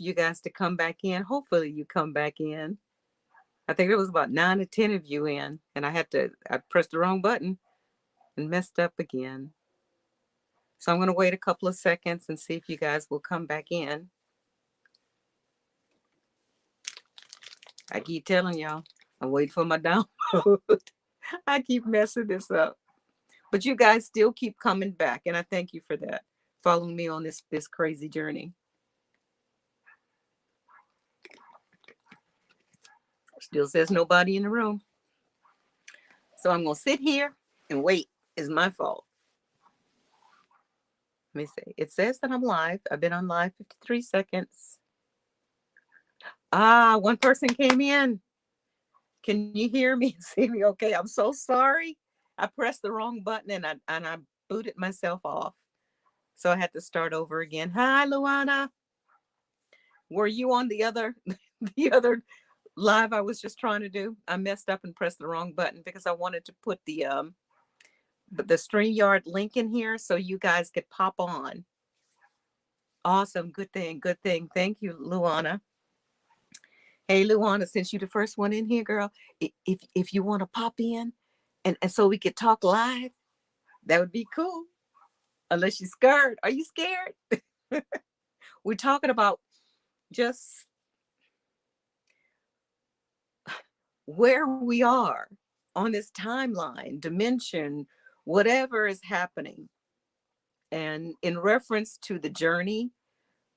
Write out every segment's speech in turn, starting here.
for you guys to come back in. Hopefully you come back in. I think there was about 9 or 10 of you in, and I pressed the wrong button and messed up again. So I'm going to wait a couple of seconds and see if you guys will come back in. I keep telling y'all, I'm waiting for my download. I keep messing this up. But you guys still keep coming back, and I thank you for that. Following me on this crazy journey. Still says nobody in the room. So I'm going to sit here and wait. It's my fault. Let me see. It says that I'm live. I've been on live 53 seconds. One person came in. Can you hear me and see me okay? I'm so sorry. I pressed the wrong button and I booted myself off. So I had to start over again. Hi, Luana. Were you on the other live I was just trying to do? I messed up and pressed the wrong button because I wanted to put the StreamYard link in here so you guys could pop on. Awesome. Good thing. Thank you, Luana. Hey, Luana, since you're the first one in here, girl, if you want to pop in and so we could talk live, that would be cool. Unless you're scared. Are you scared? We're talking about just where we are on this timeline, dimension, whatever is happening. And in reference to the journey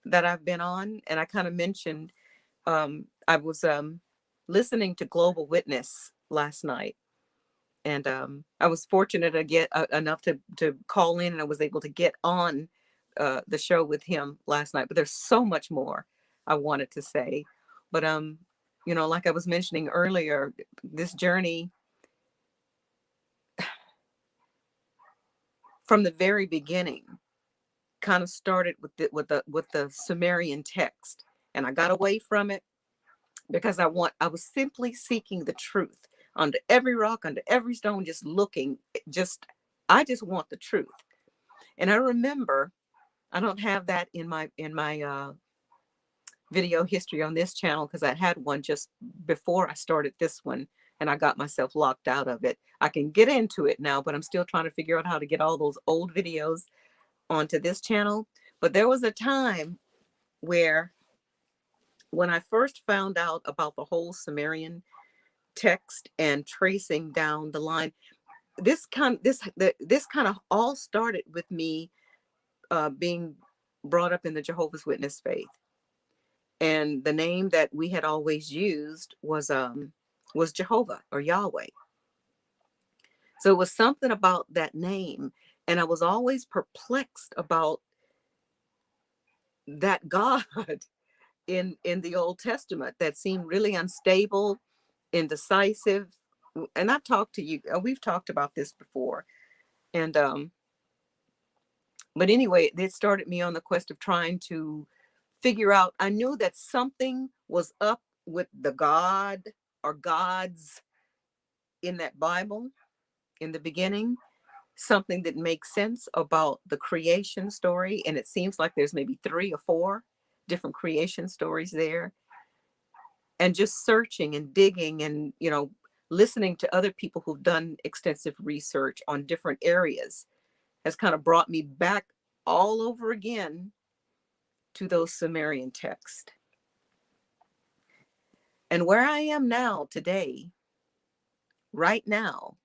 that I've been on, and I kind of mentioned, I was listening to Global Witness last night, and I was fortunate to get enough to call in, and I was able to get on the show with him last night. But there's so much more I wanted to say. But like I was mentioning earlier, this journey from the very beginning kind of started with the Sumerian text, and I got away from it because I was simply seeking the truth under every rock, under every stone, just looking. I just want the truth. And I remember, I don't have that in my video history on this channel because I had one just before I started this one, and I got myself locked out of it. I can get into it now, but I'm still trying to figure out how to get all those old videos onto this channel. But there was a time where, when I first found out about the whole Sumerian text and tracing down the line, this kind of all started with me being brought up in the Jehovah's Witness faith. And the name that we had always used was Jehovah or Yahweh. So it was something about that name. And I was always perplexed about that God in the Old Testament that seemed really unstable, indecisive. And I've talked to you, we've talked about this before. And but anyway, it started me on the quest of trying to figure out. I knew that something was up with the God or gods in that Bible in the beginning, something that makes sense about the creation story. And it seems like there's maybe 3 or 4 different creation stories there. And just searching and digging and, listening to other people who've done extensive research on different areas has kind of brought me back all over again to those Sumerian texts. And where I am now today, right now,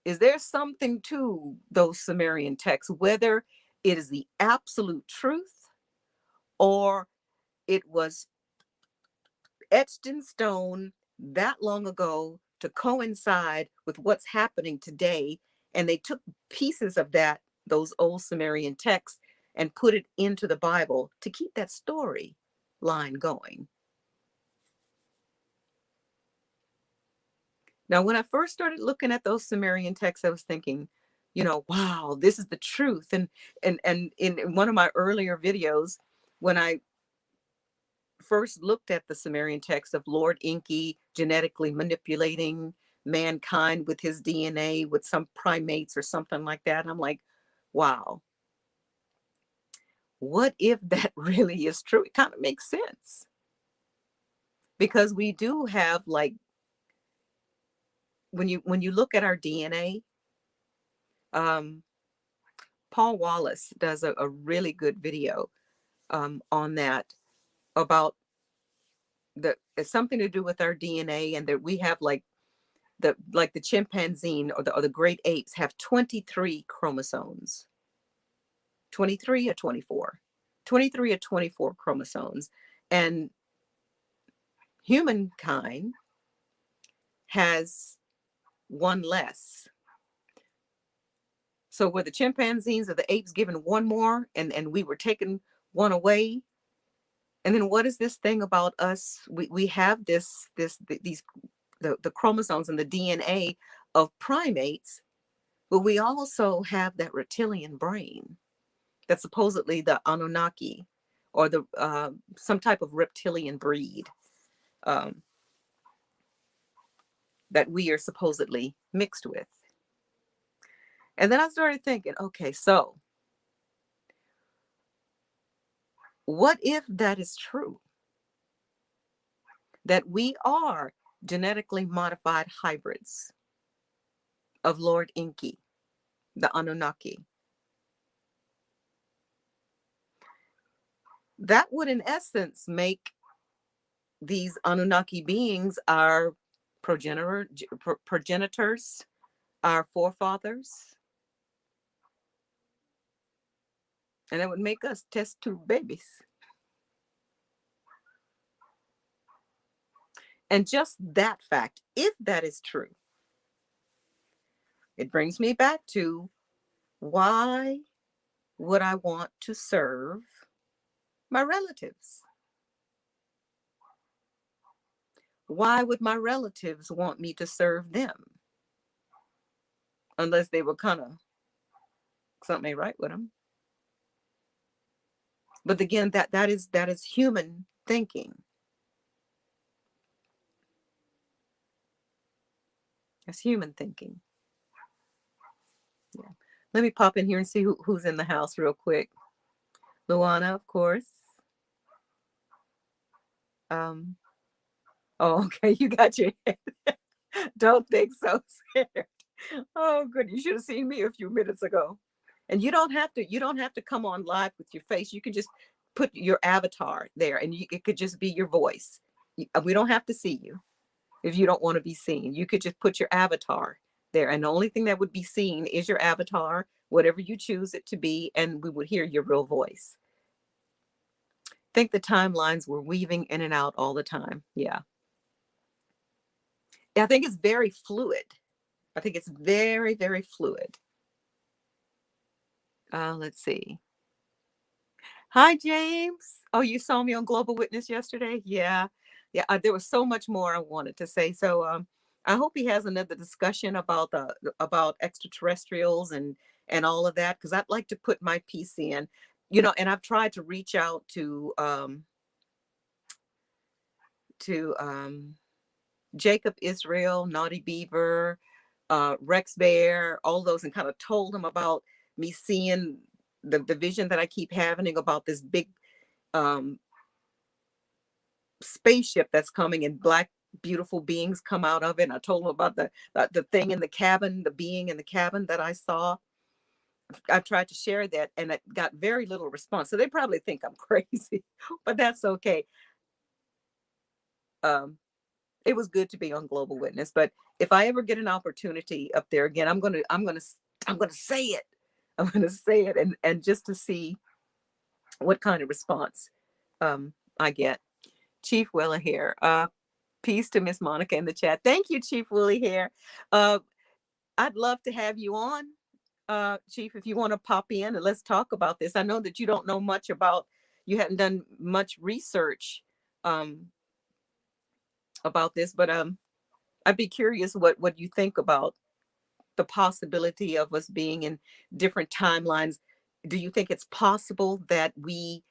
is there something to those Sumerian texts, whether it is the absolute truth or it was etched in stone that long ago to coincide with what's happening today, and they took pieces of those old Sumerian texts and put it into the Bible to keep that story line going. Now, when I first started looking at those Sumerian texts, I was thinking, wow, this is the truth. And in one of my earlier videos, when I first looked at the Sumerian text of Lord Enki genetically manipulating mankind with his DNA with some primates or something like that, I'm like, wow. what if that really is true? It kind of makes sense because we do have, like, when you look at our DNA, um, Paul Wallace does a really good video on that, about it's something to do with our DNA, and that we have, like, the chimpanzee or the great apes have 23 chromosomes. 23 or 24? 23 or 24 chromosomes. And humankind has one less. So were the chimpanzees or the apes given one more, and we were taking one away? And then what is this thing about us? We have these the chromosomes and the DNA of primates, but we also have that reptilian brain that's supposedly the Anunnaki, or the some type of reptilian breed, um, that we are supposedly mixed with. And then I started thinking, okay, so what if that is true? That we are genetically modified hybrids of Lord Inky, the Anunnaki. That would, in essence, make these Anunnaki beings our progenitors, our forefathers, and it would make us test tube babies. And just that fact, if that is true, it brings me back to, why would I want to serve my relatives? Why would my relatives want me to serve them? Unless they were kind of, something ain't right with them. But again, that is human thinking. That's human thinking. Yeah. Let me pop in here and see who's in the house real quick. Luana, of course. Oh, okay, you got your head. Don't think so, scared. Oh, good. You should have seen me a few minutes ago. And you don't have to come on live with your face. You can just put your avatar there, and it could just be your voice. We don't have to see you if you don't want to be seen. You could just put your avatar there, and the only thing that would be seen is your avatar, whatever you choose it to be, and we would hear your real voice. I think the timelines were weaving in and out all the time. Yeah. I think it's very fluid. I think it's very, very fluid. Let's see. Hi, James. Oh, you saw me on Global Witness yesterday? Yeah. Yeah. There was so much more I wanted to say. So I hope he has another discussion about extraterrestrials and all of that, because I'd like to put my piece in, and I've tried to reach out to Jacob Israel, Naughty Beaver, Rex Bear, all those, and kind of told him about me seeing the vision that I keep having about this big spaceship that's coming, and black beautiful beings come out of it. And I told him about the thing in the cabin, the being in the cabin that I saw. I've tried to share that, and it got very little response. So they probably think I'm crazy, but that's okay. It was good to be on Global Witness, but if I ever get an opportunity up there again, I'm gonna say it. I'm gonna say it, and just to see what kind of response I get. Chief Willa here. Peace to Miss Monica in the chat. Thank you, Chief Willie here. I'd love to have you on, Chief, if you want to pop in and let's talk about this. I know that you don't know much about, you hadn't done much research about this, but I'd be curious what you think about the possibility of us being in different timelines. Do you think it's possible that we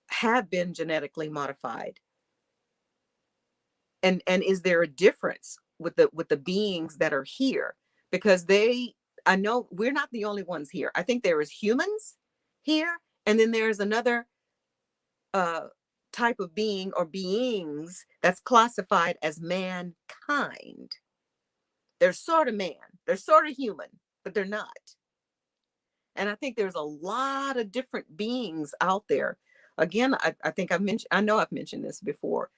have been genetically modified? And is there a difference with the beings that are here? Because I know we're not the only ones here. I think there is humans here, And then there's another uh, type of being or beings that's classified as mankind. They're sort of man, they're sort of human, but they're not. And I think there's a lot of different beings out there. Again, I think I know I've mentioned this before.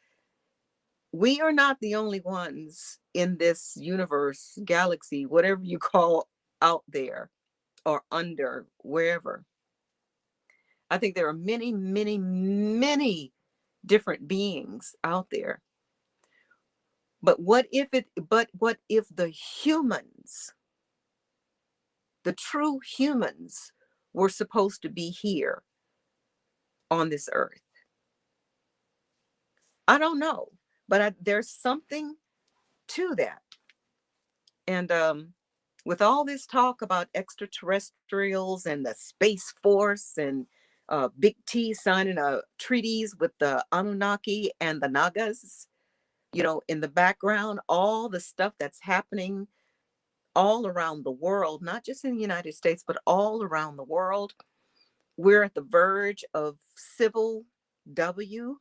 We are not the only ones in this universe, galaxy, whatever you call out there or under, wherever. I think there are many, many, many different beings out there. But what if the humans, the true humans, were supposed to be here on this earth? I don't know, but there's something to that. And with all this talk about extraterrestrials and the Space Force and Big T signing treaties with the Anunnaki and the Nagas, in the background, all the stuff that's happening all around the world, not just in the United States, but all around the world. We're at the verge of civil W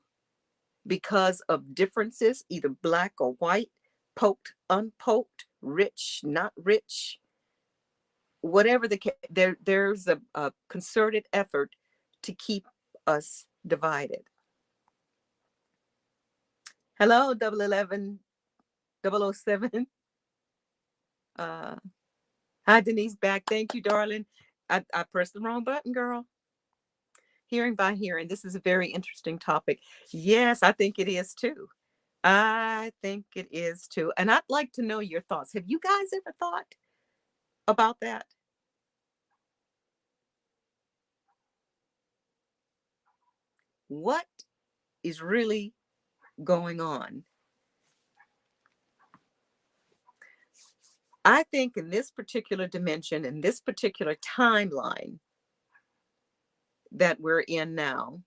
because of differences, either black or white, poked, unpoked, rich, not rich, whatever the case. There's a concerted effort to keep us divided. Hello, 011, 007. Uh, Hi, Denise, back. Thank you, darling. I pressed the wrong button, girl. Hearing by hearing. This is a very interesting topic. Yes, I think it is too. I think it is too. And I'd like to know your thoughts. Have you guys ever thought about that? What is really going on? I think in this particular dimension, in this particular timeline that we're in now,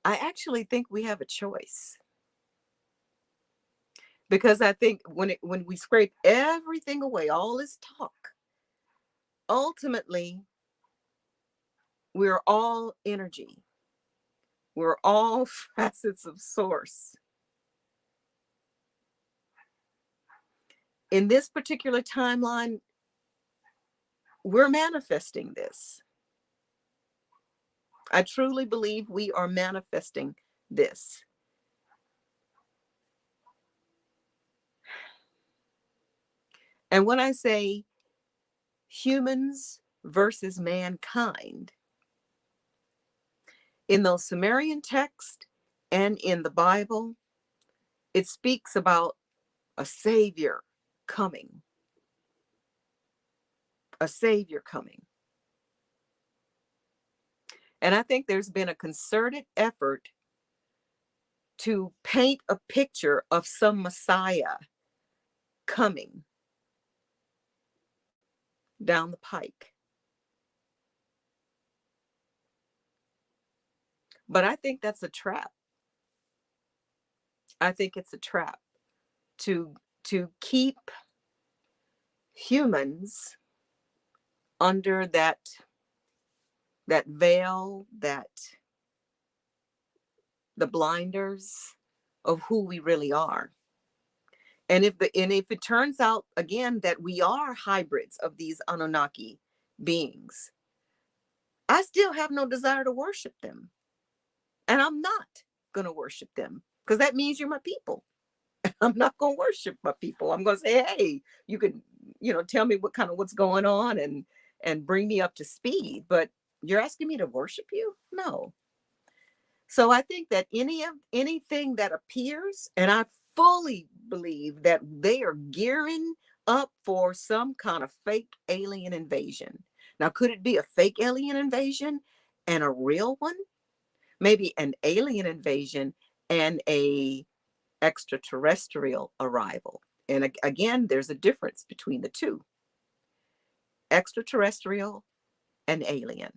I actually think we have a choice. Because I think when we scrape everything away, all this talk, ultimately, we're all energy. We're all facets of source. In this particular timeline, we're manifesting this. I truly believe we are manifesting this. And when I say humans versus mankind, in those Sumerian texts and in the Bible, it speaks about a savior coming. A savior coming. And I think there's been a concerted effort to paint a picture of some Messiah coming down the pike. But I think that's a trap. I think it's a trap to keep humans under that veil, that the blinders of who we really are. And if it turns out again that we are hybrids of these Anunnaki beings, I still have no desire to worship them. And I'm not going to worship them because that means you're my people. I'm not going to worship my people. I'm going to say, hey, you can, tell me what's going on and bring me up to speed. But you're asking me to worship you? No. So I think that anything that appears, and I fully believe that they are gearing up for some kind of fake alien invasion. Now, could it be a fake alien invasion and a real one? Maybe an alien invasion and a extraterrestrial arrival. And again, there's a difference between the two. Extraterrestrial and alien.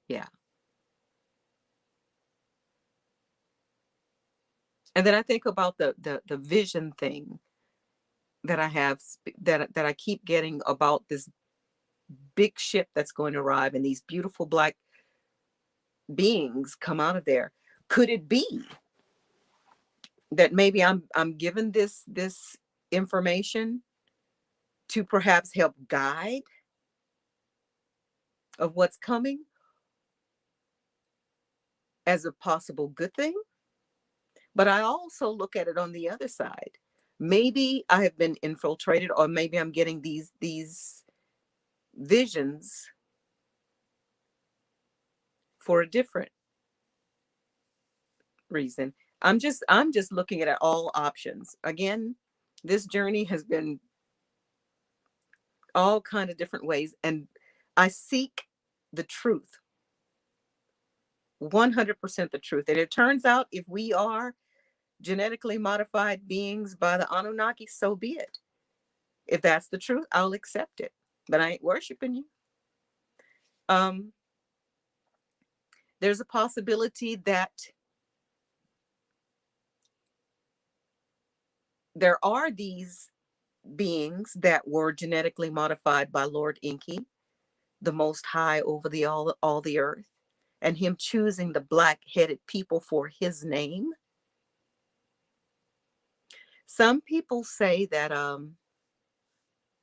Yeah. And then I think about the vision thing. that I have that I keep getting about this big ship that's going to arrive and these beautiful black beings come out of there. Could it be that maybe I'm given this information to perhaps help guide of what's coming as a possible good thing? But I also look at it on the other side. Maybe I have been infiltrated, or maybe I'm getting these visions for a different reason. I'm just looking at all options. Again, this journey has been all kind of different ways, and I seek the truth, 100% the truth. And it turns out if we are genetically modified beings by the Anunnaki, so be it. If that's the truth, I'll accept it. But I ain't worshiping you. Um, there's a possibility that there are these beings that were genetically modified by Lord Inky, the Most High over the all the earth, and him choosing the black-headed people for his name. Some people say that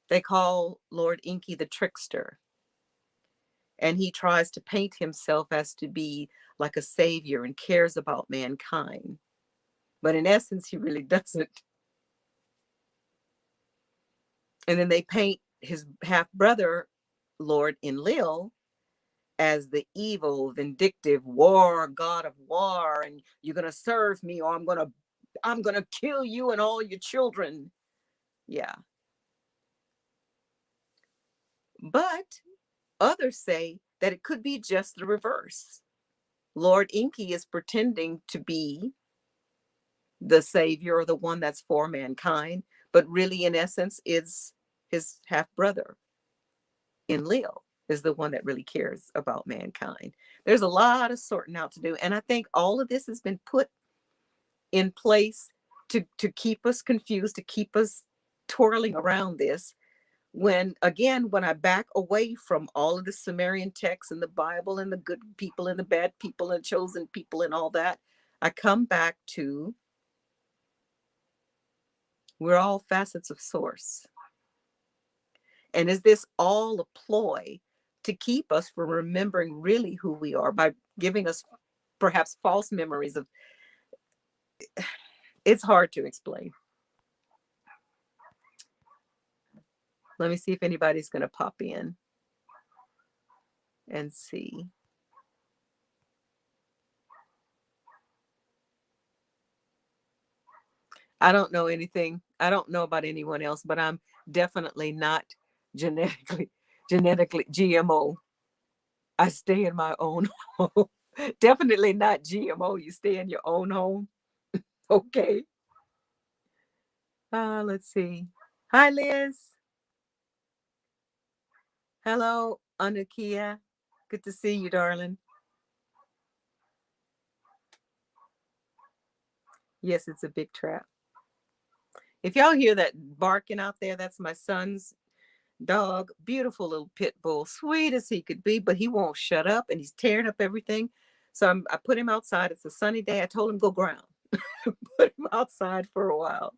they call Lord Inky the trickster, and he tries to paint himself as to be like a savior and cares about mankind. But in essence, he really doesn't. And then they paint his half brother, Lord Enlil, as the evil, vindictive war god of war, and you're gonna serve me, or I'm gonna kill you and all your children. Yeah. But others say that it could be just the reverse. Lord Inky is pretending to be the savior or the one that's for mankind, but really, in essence, is his half brother, Enlil, is the one that really cares about mankind. There's a lot of sorting out to do. And I think all of this has been put in place to keep us confused, to keep us twirling around this. When, again, when I back away from all of the Sumerian texts and the Bible and the good people and the bad people and chosen people and all that, I come back to we're all facets of source. And is this all a ploy to keep us from remembering really who we are by giving us perhaps false memories of? It's hard to explain. Let me see if anybody's going to pop in and see. I don't know anything. I don't know about anyone else, but I'm definitely not genetically genetically GMO. I stay in my own home. Definitely not GMO. You stay in your own home. Okay. Let's see. Hi, Liz. Hello, Anukia. Good to see you, darling. Yes, it's a big trap. If y'all hear that barking out there, that's my son's dog. Beautiful little pit bull, sweet as he could be, but he won't shut up and he's tearing up everything. So I put him outside. It's a sunny day. I told him go ground. Put him outside for a while.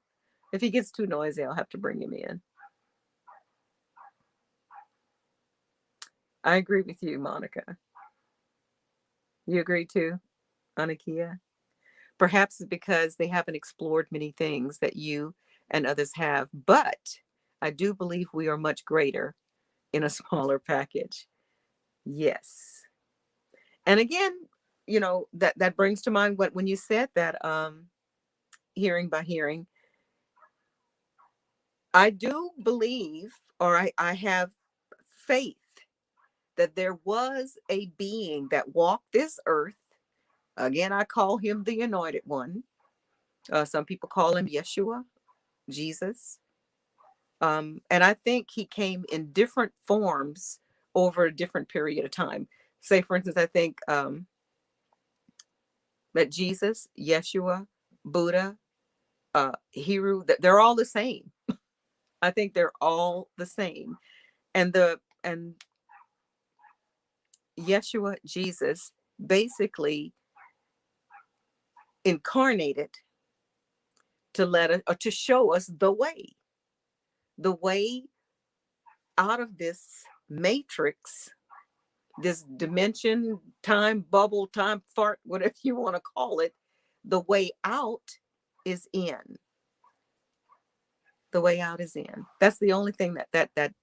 If he gets too noisy, I'll have to bring him in. I agree with you, Monica. You agree too, Anakia? Perhaps it's because they haven't explored many things that you and others have, but I do believe we are much greater in a smaller package. Yes. And again, that brings to mind what when you said that hearing by hearing, I do believe, or I have faith that there was a being that walked this earth. Again, I call him the anointed one. Some people call him Yeshua, Jesus. And I think he came in different forms over a different period of time. Say, for instance, I think that Jesus, Yeshua, Buddha, Hiru, they're all the same. I think they're all the same. And Yeshua, Jesus, basically incarnated to let us, or to show us the way out of this matrix, this dimension, time bubble, time fart, whatever you want to call it. The way out is in. The way out is in. That's the only thing that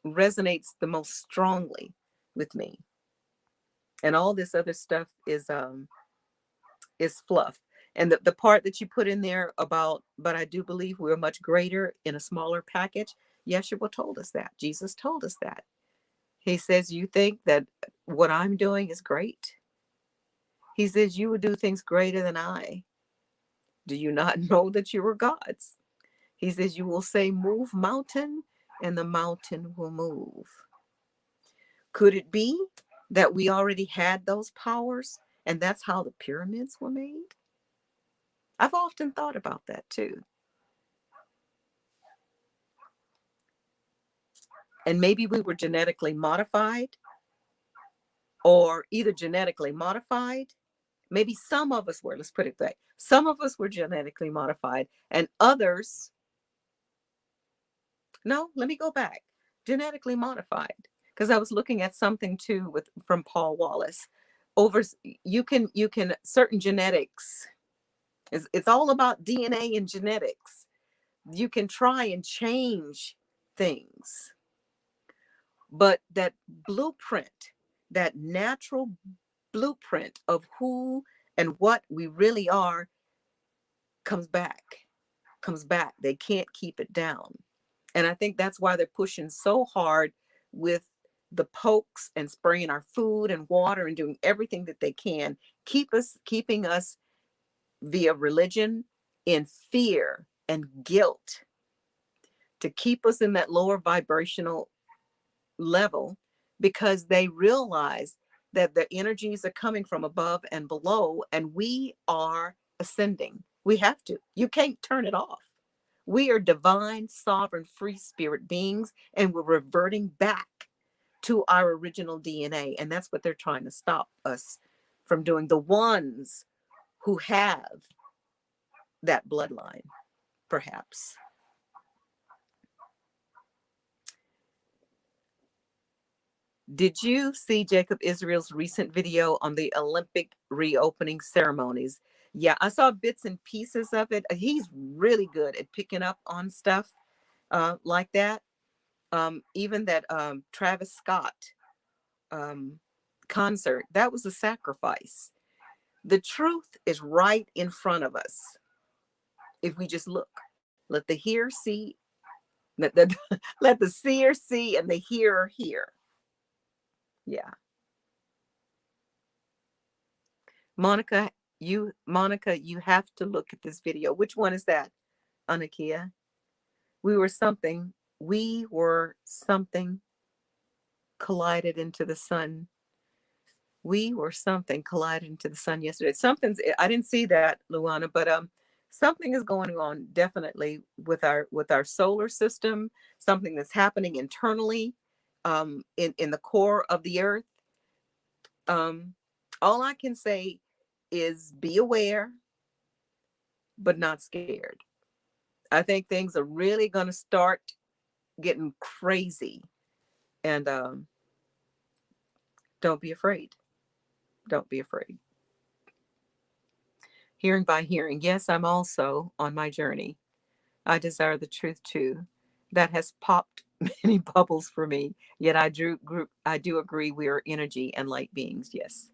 resonates the most strongly with me. And all this other stuff is fluff. And the part that you put in there about, but I do believe we're much greater in a smaller package. Yeshua told us that. Jesus told us that. He says, you think that what I'm doing is great? He says, you will do things greater than I. Do you not know that you are gods? He says, you will say, move mountain, and the mountain will move. Could it be that we already had those powers, and that's how the pyramids were made? I've often thought about that too. And maybe we were genetically modified, or either genetically modified. Maybe some of us were, let's put it that way. Some of us were genetically modified, and others, no, let me go back. Genetically modified. Because I was looking at something too from Paul Wallace. You can certain genetics. It's all about DNA and genetics. You can try and change things. But that blueprint, that natural blueprint of who and what we really are comes back. They can't keep it down. And I think that's why they're pushing so hard with the pokes and spraying our food and water and doing everything that they can, keeping us via religion in fear and guilt, to keep us in that lower vibrational level, because they realize that the energies are coming from above and below, and we are ascending. We have to. You can't turn it off. We are divine, sovereign, free spirit beings, and we're reverting back to our original DNA. And that's what they're trying to stop us from doing. The ones who have that bloodline, perhaps. Did you see Jacob Israel's recent video on the Olympic reopening ceremonies? Yeah, I saw bits and pieces of it. He's really good at picking up on stuff like that. Even that Travis Scott concert, that was a sacrifice. The truth is right in front of us. If we just look, let the hear see, let the seer see and the hearer hear. Yeah. Monica, you have to look at this video. Which one is that, Anakia? We were something collided into the sun. We were something collided into the sun yesterday. I didn't see that, Luana, but something is going on definitely with our solar system, something that's happening internally in the core of the earth. All I can say is be aware, but not scared. I think things are really going to start getting crazy, and don't be afraid. Don't be afraid. Hearing by hearing. Yes, I'm also on my journey. I desire the truth too. That has popped many bubbles for me. Yet I do agree we are energy and light beings. Yes.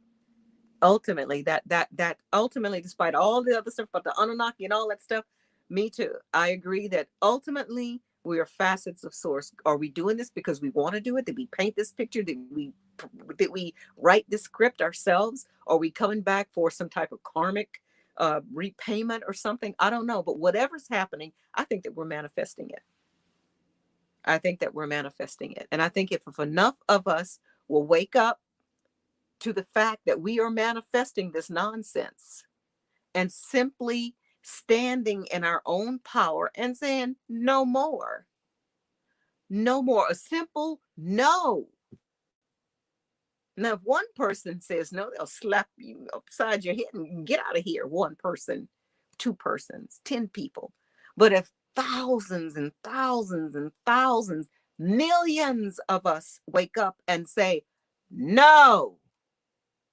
Ultimately, that ultimately, despite all the other stuff about the Anunnaki and all that stuff, me too. I agree that ultimately we are facets of source. Are we doing this because we want to do it? Did we paint this picture? Did we write this script ourselves? Are we coming back for some type of karmic repayment or something? I don't know. But whatever's happening, I think that we're manifesting it. And I think if enough of us will wake up to the fact that we are manifesting this nonsense and simply standing in our own power and saying, no more, no more. A simple no. Now, if one person says no, they'll slap you upside your head and get out of here. One person, two persons, 10 people. But if thousands and thousands and thousands, millions of us wake up and say, no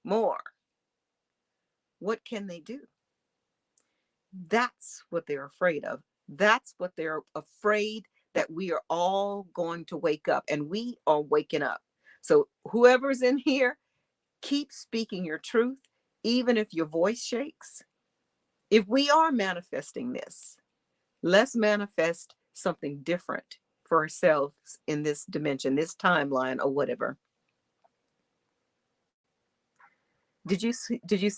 more, what can they do? That's what they're afraid of. That's what they're afraid, that we are all going to wake up, and we are waking up. So whoever's in here, keep speaking your truth, even if your voice shakes. If we are manifesting this, let's manifest something different for ourselves in this dimension, this timeline, or whatever.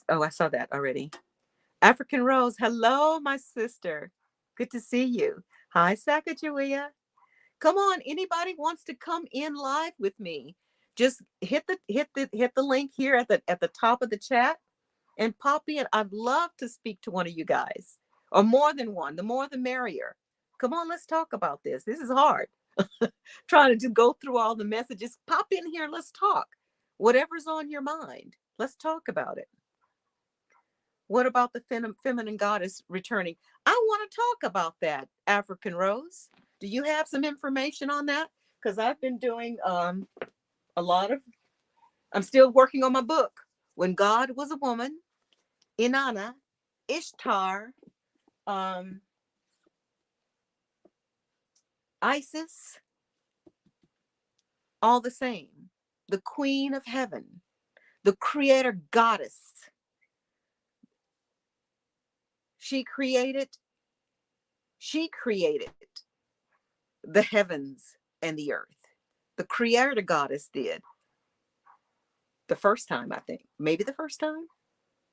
Oh, I saw that already. African Rose, hello, my sister. Good to see you. Hi, Sacagawea. Come on, anybody wants to come in live with me? Just hit the link here at the top of the chat and pop in. I'd love to speak to one of you guys, or more than one. The more the merrier. Come on, let's talk about this. This is hard. Trying to go through all the messages. Pop in here, let's talk. Whatever's on your mind, let's talk about it. What about the feminine goddess returning? I want to talk about that, African Rose. Do you have some information on that? Because I've been doing a lot of, I'm still working on my book. When God Was a Woman, Inanna, Ishtar, Isis, all the same. The Queen of Heaven, the creator goddess. She created the heavens and the earth. The creator goddess did. The first time, I think. Maybe the first time.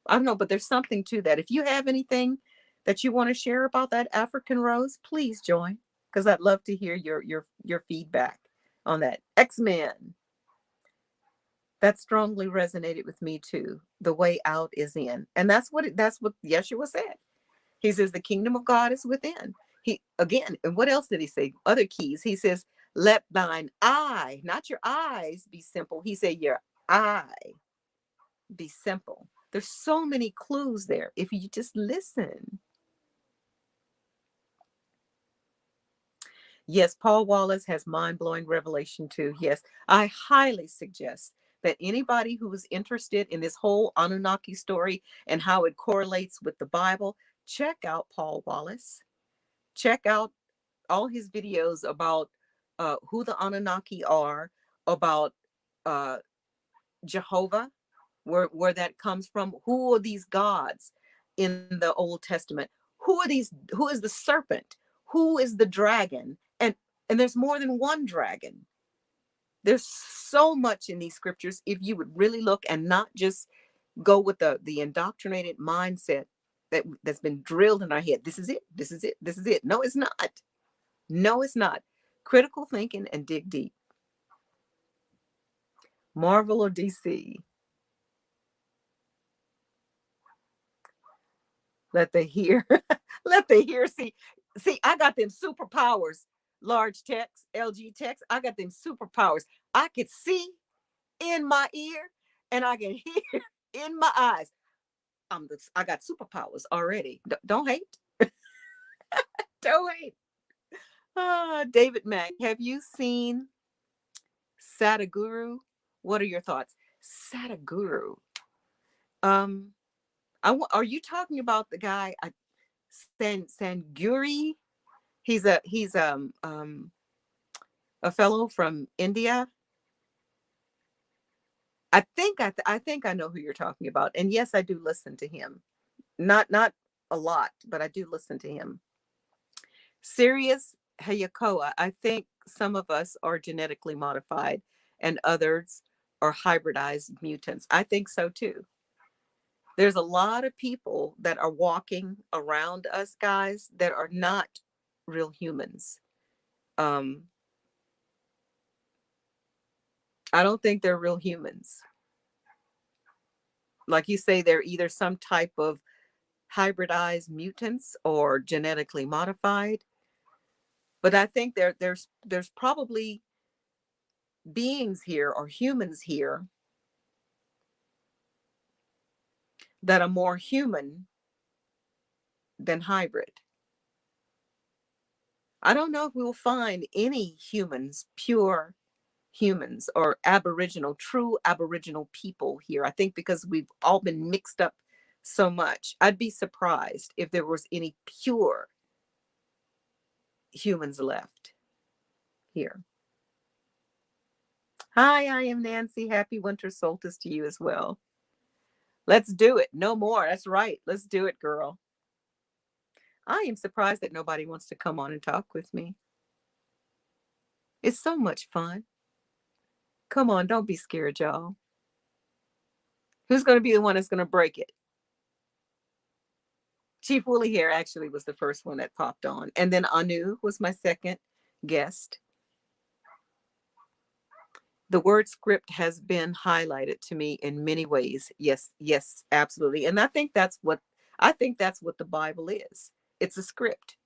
I don't know, but there's something to that. If you have anything that you want to share about that, African Rose, please join, because I'd love to hear your feedback on that. X-Men. That strongly resonated with me too. The way out is in. And that's what Yeshua said. He says the kingdom of God is within. He again, and what else did he say? Other keys. He says, let thine eye, not your eyes, be simple. He said, your eye be simple. There's so many clues there if you just listen. Yes, Paul Wallace has mind-blowing revelation too. Yes, I highly suggest that anybody who is interested in this whole Anunnaki story and how it correlates with the Bible, check out Paul Wallace. Check out all his videos about who the Anunnaki are, about Jehovah, where that comes from. Who are these gods in the Old Testament? Who are these? Who is the serpent? Who is the dragon? And there's more than one dragon. There's so much in these scriptures if you would really look and not just go with the indoctrinated mindset that's been drilled in our head. This is it. This is it. This is it. No, it's not. No, it's not. Critical thinking and dig deep. Marvel or DC? Let the hear. Let the hear see. See, I got them superpowers. Large text, LG text. I got them superpowers. I could see in my ear and I can hear in my eyes. I got superpowers already. Don't hate. Don't hate. David Mack, have you seen Sadhguru? What are your thoughts? Sadhguru. Are you talking about the guy Sanguri? He's a fellow from India. I think I know who you're talking about. And yes, I do listen to him. Not a lot, but I do listen to him. Sirius Hayakoa, I think some of us are genetically modified and others are hybridized mutants. I think so too. There's a lot of people that are walking around us, guys, that are not real humans. I don't think they're real humans. Like you say, they're either some type of hybridized mutants or genetically modified. But I think there's probably beings here or humans here that are more human than hybrid. I don't know if we'll find any humans, pure humans or aboriginal, true aboriginal people here. I think because we've all been mixed up so much. I'd be surprised if there was any pure humans left here. Hi, I am Nancy. Happy winter solstice to you as well. Let's do it. No more. That's right. Let's do it, girl. I am surprised that nobody wants to come on and talk with me. It's so much fun. Come on, don't be scared, y'all. Who's going to be the one that's going to break it? Chief Woolly Hair actually was the first one that popped on. And then Anu was my second guest. The word script has been highlighted to me in many ways. Yes, yes, absolutely. And I think that's what the Bible is. It's a script.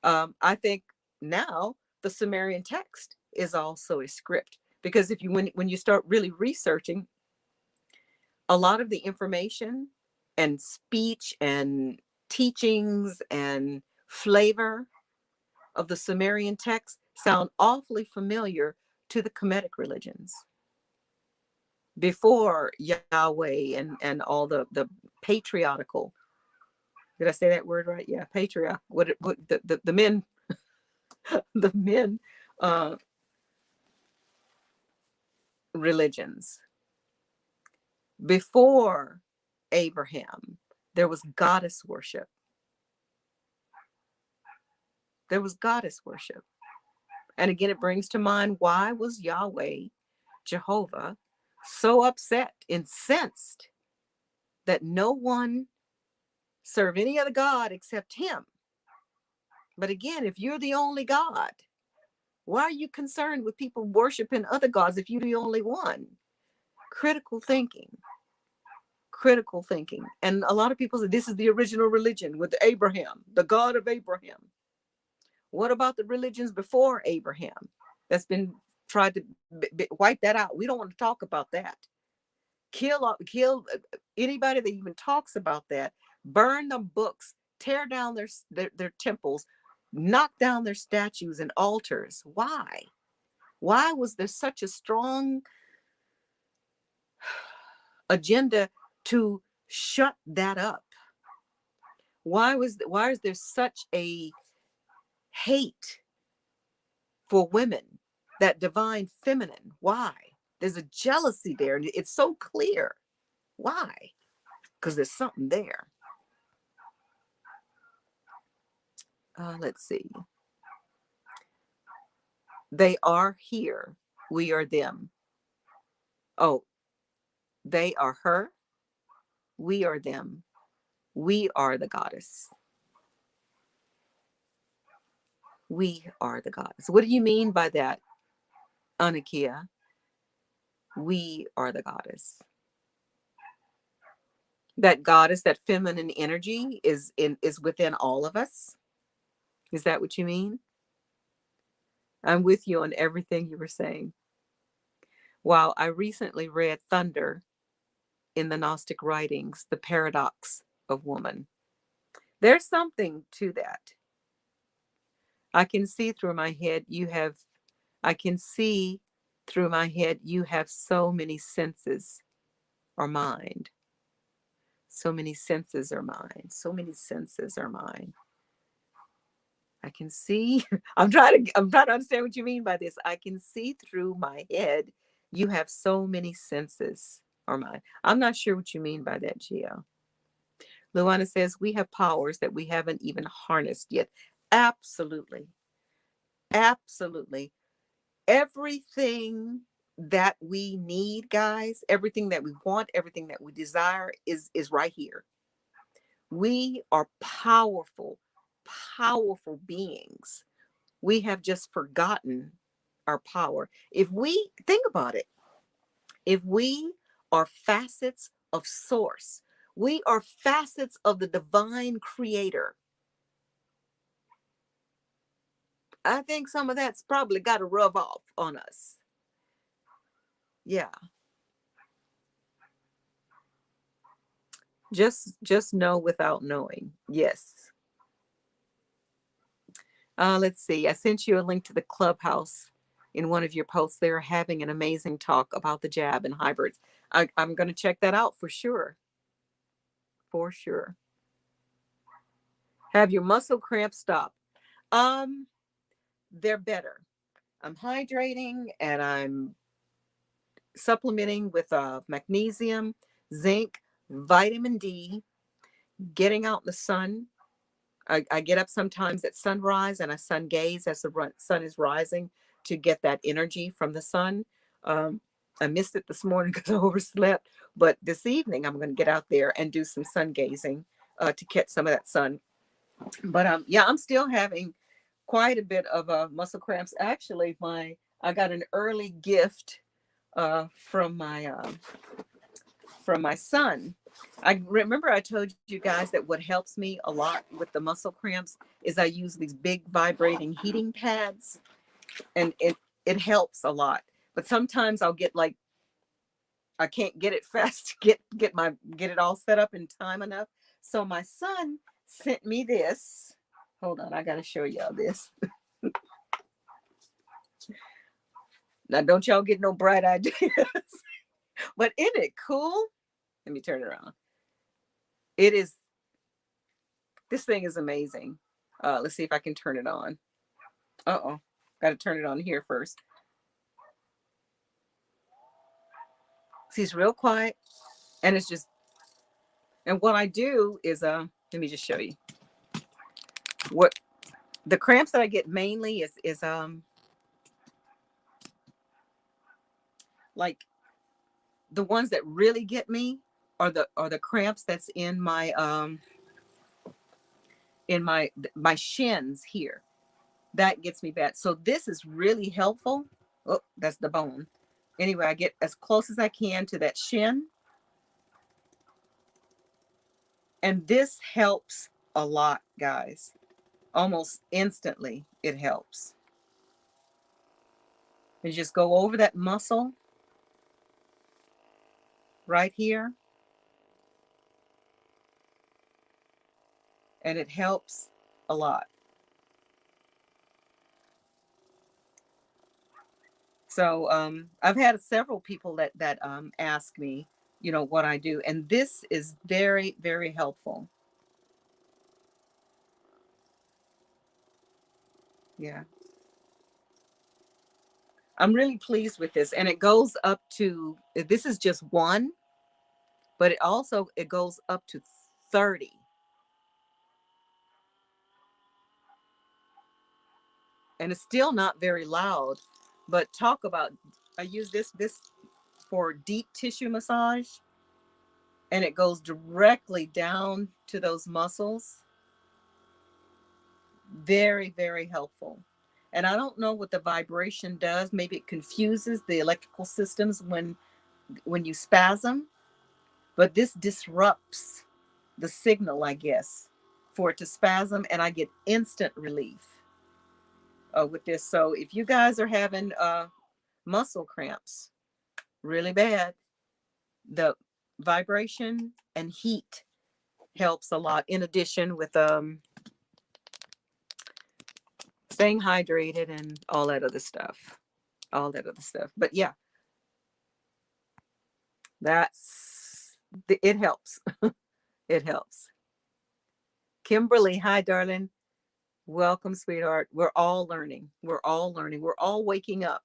I think now the Sumerian text is also a script, because if you when you start really researching, a lot of the information and speech and teachings and flavor of the Sumerian text sound awfully familiar to the Kemetic religions before Yahweh and all the patriarchal. Did I say that word right? Yeah, patriarch. What the men the men religions. Before Abraham, there was goddess worship. There was goddess worship. And again, it brings to mind, why was Yahweh, Jehovah, so upset, incensed that no one serve any other God except him? But again, if you're the only God, why are you concerned with people worshiping other gods if you're the only one? Critical thinking. Critical thinking. And a lot of people say this is the original religion with Abraham, the God of Abraham. What about the religions before Abraham that's been tried to wipe that out? We don't want to talk about that. Kill anybody that even talks about that. Burn the books, tear down their temples, knock down their statues and altars. Why? Why was there such a strong agenda to shut that up? Why is there such a hate for women, that divine feminine? Why? There's a jealousy there, and it's so clear. Why? Because there's something there. Let's see. They are here. We are them. Oh, they are her. We are them. We are the goddess. We are the goddess. What do you mean by that, Anakia? We are the goddess. That goddess, that feminine energy is within all of us. Is that what you mean? I'm with you on everything you were saying. Wow, I recently read Thunder in the Gnostic writings, The Paradox of Woman. There's something to that. I can see through my head you have so many senses or mind. So many senses are mine. So many senses are mine. I can see. I'm trying to understand what you mean by this. I can see through my head. You have so many senses are mine. I'm not sure what you mean by that, Gio. Luana says we have powers that we haven't even harnessed yet. Absolutely. Absolutely. Everything that we need, guys, everything that we want, everything that we desire is right here. We are powerful, powerful beings. We have just forgotten our power. If we think about it, if we are facets of source, We are facets of the divine creator. I think some of that's probably got to rub off on us. Yeah. Just know without knowing. Yes. Let's see. I sent you a link to the Clubhouse in one of your posts. They're having an amazing talk about the jab and hybrids. I'm going to check that out for sure. For sure. Have your muscle cramps stop? Um, they're better. I'm hydrating and I'm supplementing with magnesium, zinc, vitamin D, getting out in the sun. I get up sometimes at sunrise and I sun gaze as the sun is rising to get that energy from the sun. Um, I missed it this morning because I overslept, but this evening I'm going to get out there and do some sun gazing to catch some of that sun. But yeah, I'm still having quite a bit of muscle cramps. Actually, I got an early gift uh, from my uh, from my son. I remember I told you guys that what helps me a lot with the muscle cramps is I use these big vibrating heating pads, and it helps a lot. But sometimes I'll get like I can't get it fast, get it all set up in time enough. So my son sent me this. Hold on, I gotta show y'all this. Now don't y'all get no bright ideas. But isn't it cool? Let me turn it around. It is, this thing is amazing. Let's see if I can turn it on. Uh-oh. Got to turn it on here first. See, it's real quiet. And it's just, and what I do is, let me just show you. What the cramps that I get mainly is like the ones that really get me are the cramps that's in my shins here. That gets me bad. So this is really helpful. Oh, that's the bone. Anyway, I get as close as I can to that shin. And this helps a lot, guys. Almost instantly, it helps. You just go over that muscle right here, and it helps a lot. So I've had several people that ask me, what I do, and this is very, very helpful. Yeah, I'm really pleased with this, and it goes up to, this is just one, but it goes up to 30. And it's still not very loud, but talk about, I use this for deep tissue massage, and it goes directly down to those muscles. Very, very helpful. And I don't know what the vibration does. Maybe it confuses the electrical systems when you spasm, but this disrupts the signal, I guess, for it to spasm, and I get instant relief with this. So if you guys are having muscle cramps really bad, the vibration and heat helps a lot, in addition with staying hydrated and all that other stuff. But yeah, it helps. It helps. Kimberly, hi darling. Welcome, sweetheart. We're all learning. We're all learning. We're all waking up.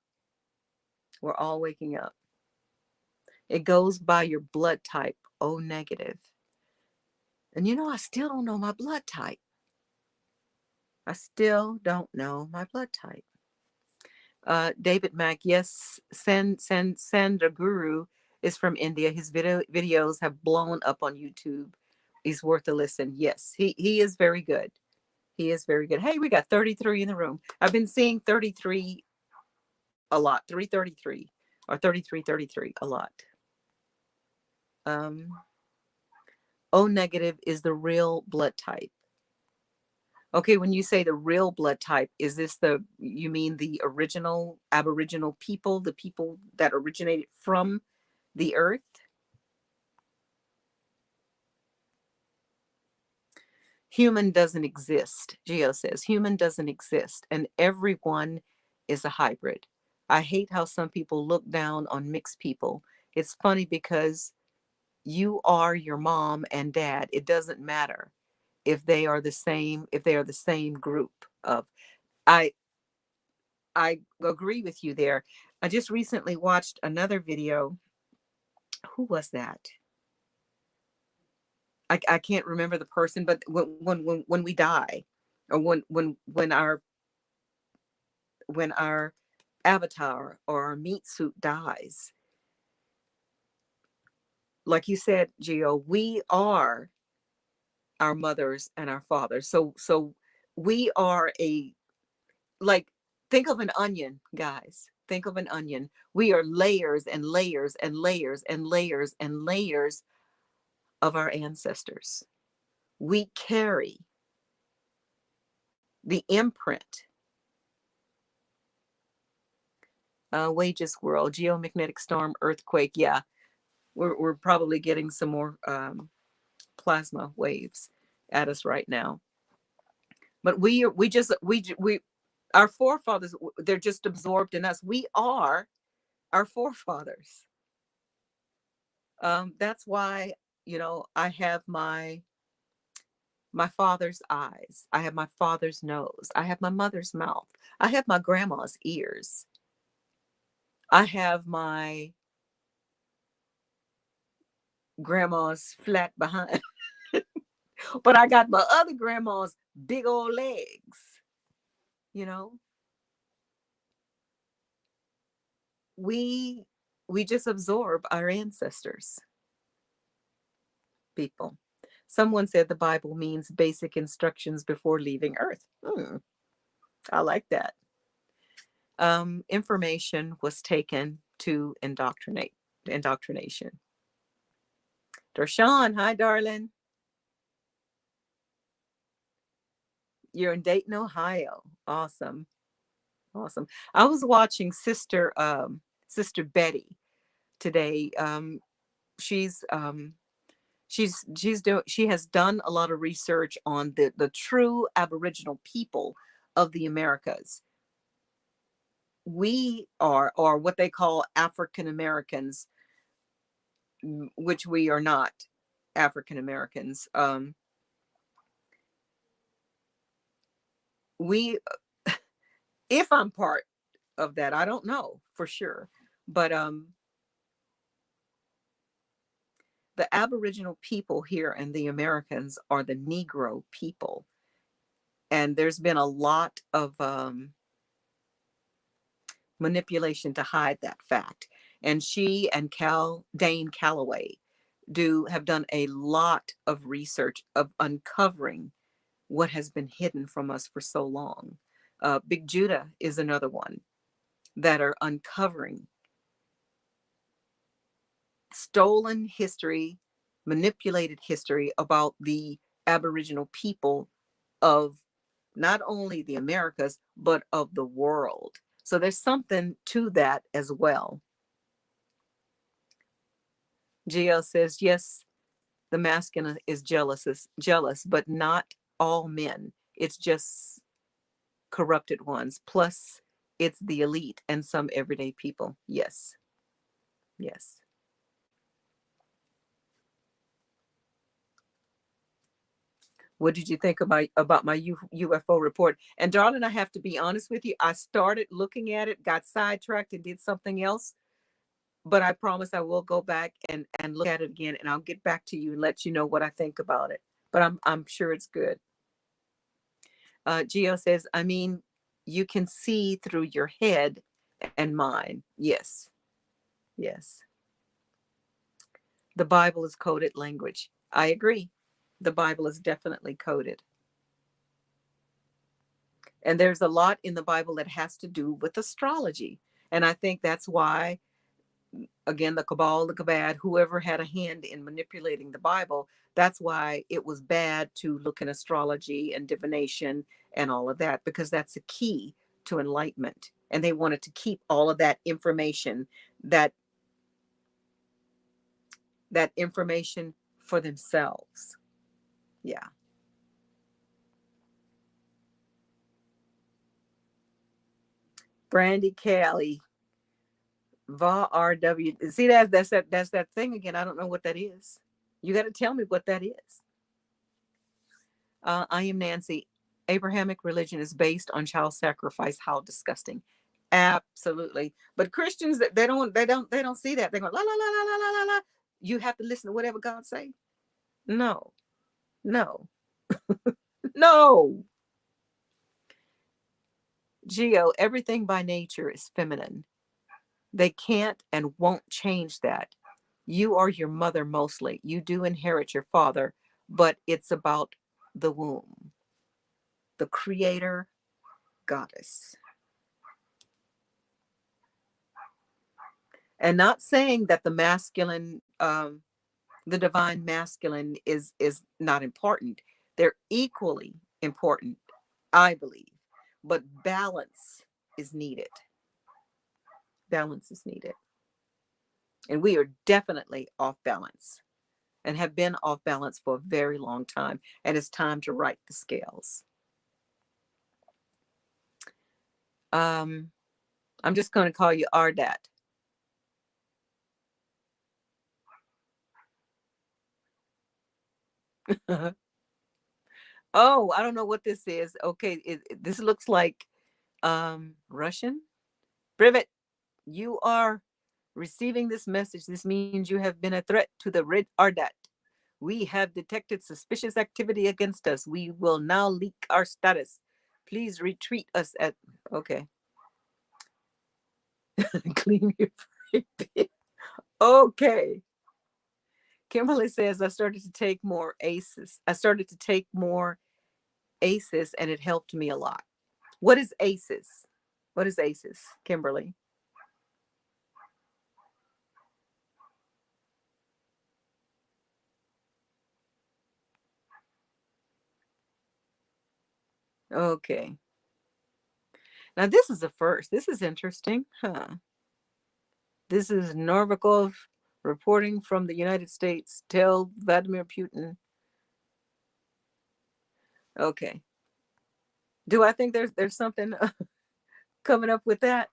We're all waking up. It goes by your blood type. O negative. And I still don't know my blood type. I still don't know my blood type. David Mack, yes, Sandra Guru is from India. His videos have blown up on YouTube. He's worth a listen. Yes, he is very good. He is very good. Hey, we got 33 in the room. I've been seeing 33 a lot. 333 or 3333 a lot. Um, O negative is the real blood type. Okay, when you say the real blood type, is this you mean the original Aboriginal people, the people that originated from the earth? Human doesn't exist. Geo says human doesn't exist, and everyone is a hybrid. I hate how some people look down on mixed people. It's funny because you are your mom and dad. It doesn't matter if they are the same group of. I I agree with you there. I just recently watched another video. Who was that? I can't remember the person, but when we die, or when our avatar or our meat suit dies, like you said, Gio, we are our mothers and our fathers. So we are like, think of an onion, guys. Think of an onion. We are layers and layers and layers and layers and layers of our ancestors. We carry the imprint. Wages world, geomagnetic storm, earthquake. Yeah, we're probably getting some more plasma waves at us right now. But we our forefathers, they're just absorbed in us. We are our forefathers. That's why, I have my father's eyes. I have my father's nose. I have my mother's mouth. I have my grandma's ears. I have my grandma's flat behind. But I got my other grandma's big old legs. You know, we we just absorb our ancestors, people. Someone said the Bible means basic instructions before leaving Earth. I like that. Information was taken to indoctrination. Darshawn, hi, darling. You're in Dayton, Ohio. Awesome. Awesome. I was watching Sister Betty today. She's she has done a lot of research on the true Aboriginal people of the Americas. We are, or what they call African Americans, which we are not African Americans. We, if I'm part of that, I don't know for sure, but the Aboriginal people here and the Americans are the Negro people, and there's been a lot of manipulation to hide that fact. And she and Dane Calloway have done a lot of research of uncovering what has been hidden from us for so long. Big Judah is another one that are uncovering stolen history, manipulated history about the Aboriginal people of not only the Americas, but of the world. So there's something to that as well. GL says, yes, the masculine is jealous, but not all men. It's just corrupted ones. Plus, it's the elite and some everyday people. Yes. Yes. What did you think about my UFO report? And darling, I have to be honest with you. I started looking at it, got sidetracked, and did something else. But I promise I will go back and look at it again, and I'll get back to you and let you know what I think about it. But I'm sure it's good. Geo says, I mean, you can see through your head and mine. Yes, yes. The Bible is coded language. I agree. The Bible is definitely coded. And there's a lot in the Bible that has to do with astrology. And I think that's why again, the cabal, the kabad, whoever had a hand in manipulating the Bible. That's why it was bad to look in astrology and divination and all of that, because that's a key to enlightenment. And they wanted to keep all of that information, that that information for themselves. Yeah. Brandy Kelly, Va RW. See, that's that thing again. I don't know what that is. You got to tell me what that is. I am Nancy. Abrahamic religion is based on child sacrifice. How disgusting. Absolutely. But Christians, they don't see that. They go la la la la la la la la. You have to listen to whatever God say. No, no, no. Geo, everything by nature is feminine. They can't and won't change that. You are your mother mostly. You do inherit your father, but it's about the womb, the creator goddess. And not saying that the masculine, the divine masculine is not important. They're equally important, I believe. But balance is needed. Balance is needed. And we are definitely off balance and have been off balance for a very long time. And it's time to right the scales. I'm just going to call you Ardat. Oh, I don't know what this is. Okay, this looks like Russian. Privet, you are receiving this message. This means you have been a threat to the Red Ardat. We have detected suspicious activity against us. We will now leak our status. Please retreat us at. Okay. Clean your pit. Okay. Kimberly says, I started to take more ACEs. I started to take more ACEs and it helped me a lot. What is ACEs? What is ACEs, Kimberly? Okay. Now this is the first. This is interesting. Huh. This is Novikov reporting from the United States. Tell Vladimir Putin. Okay. Do I think there's something coming up with that?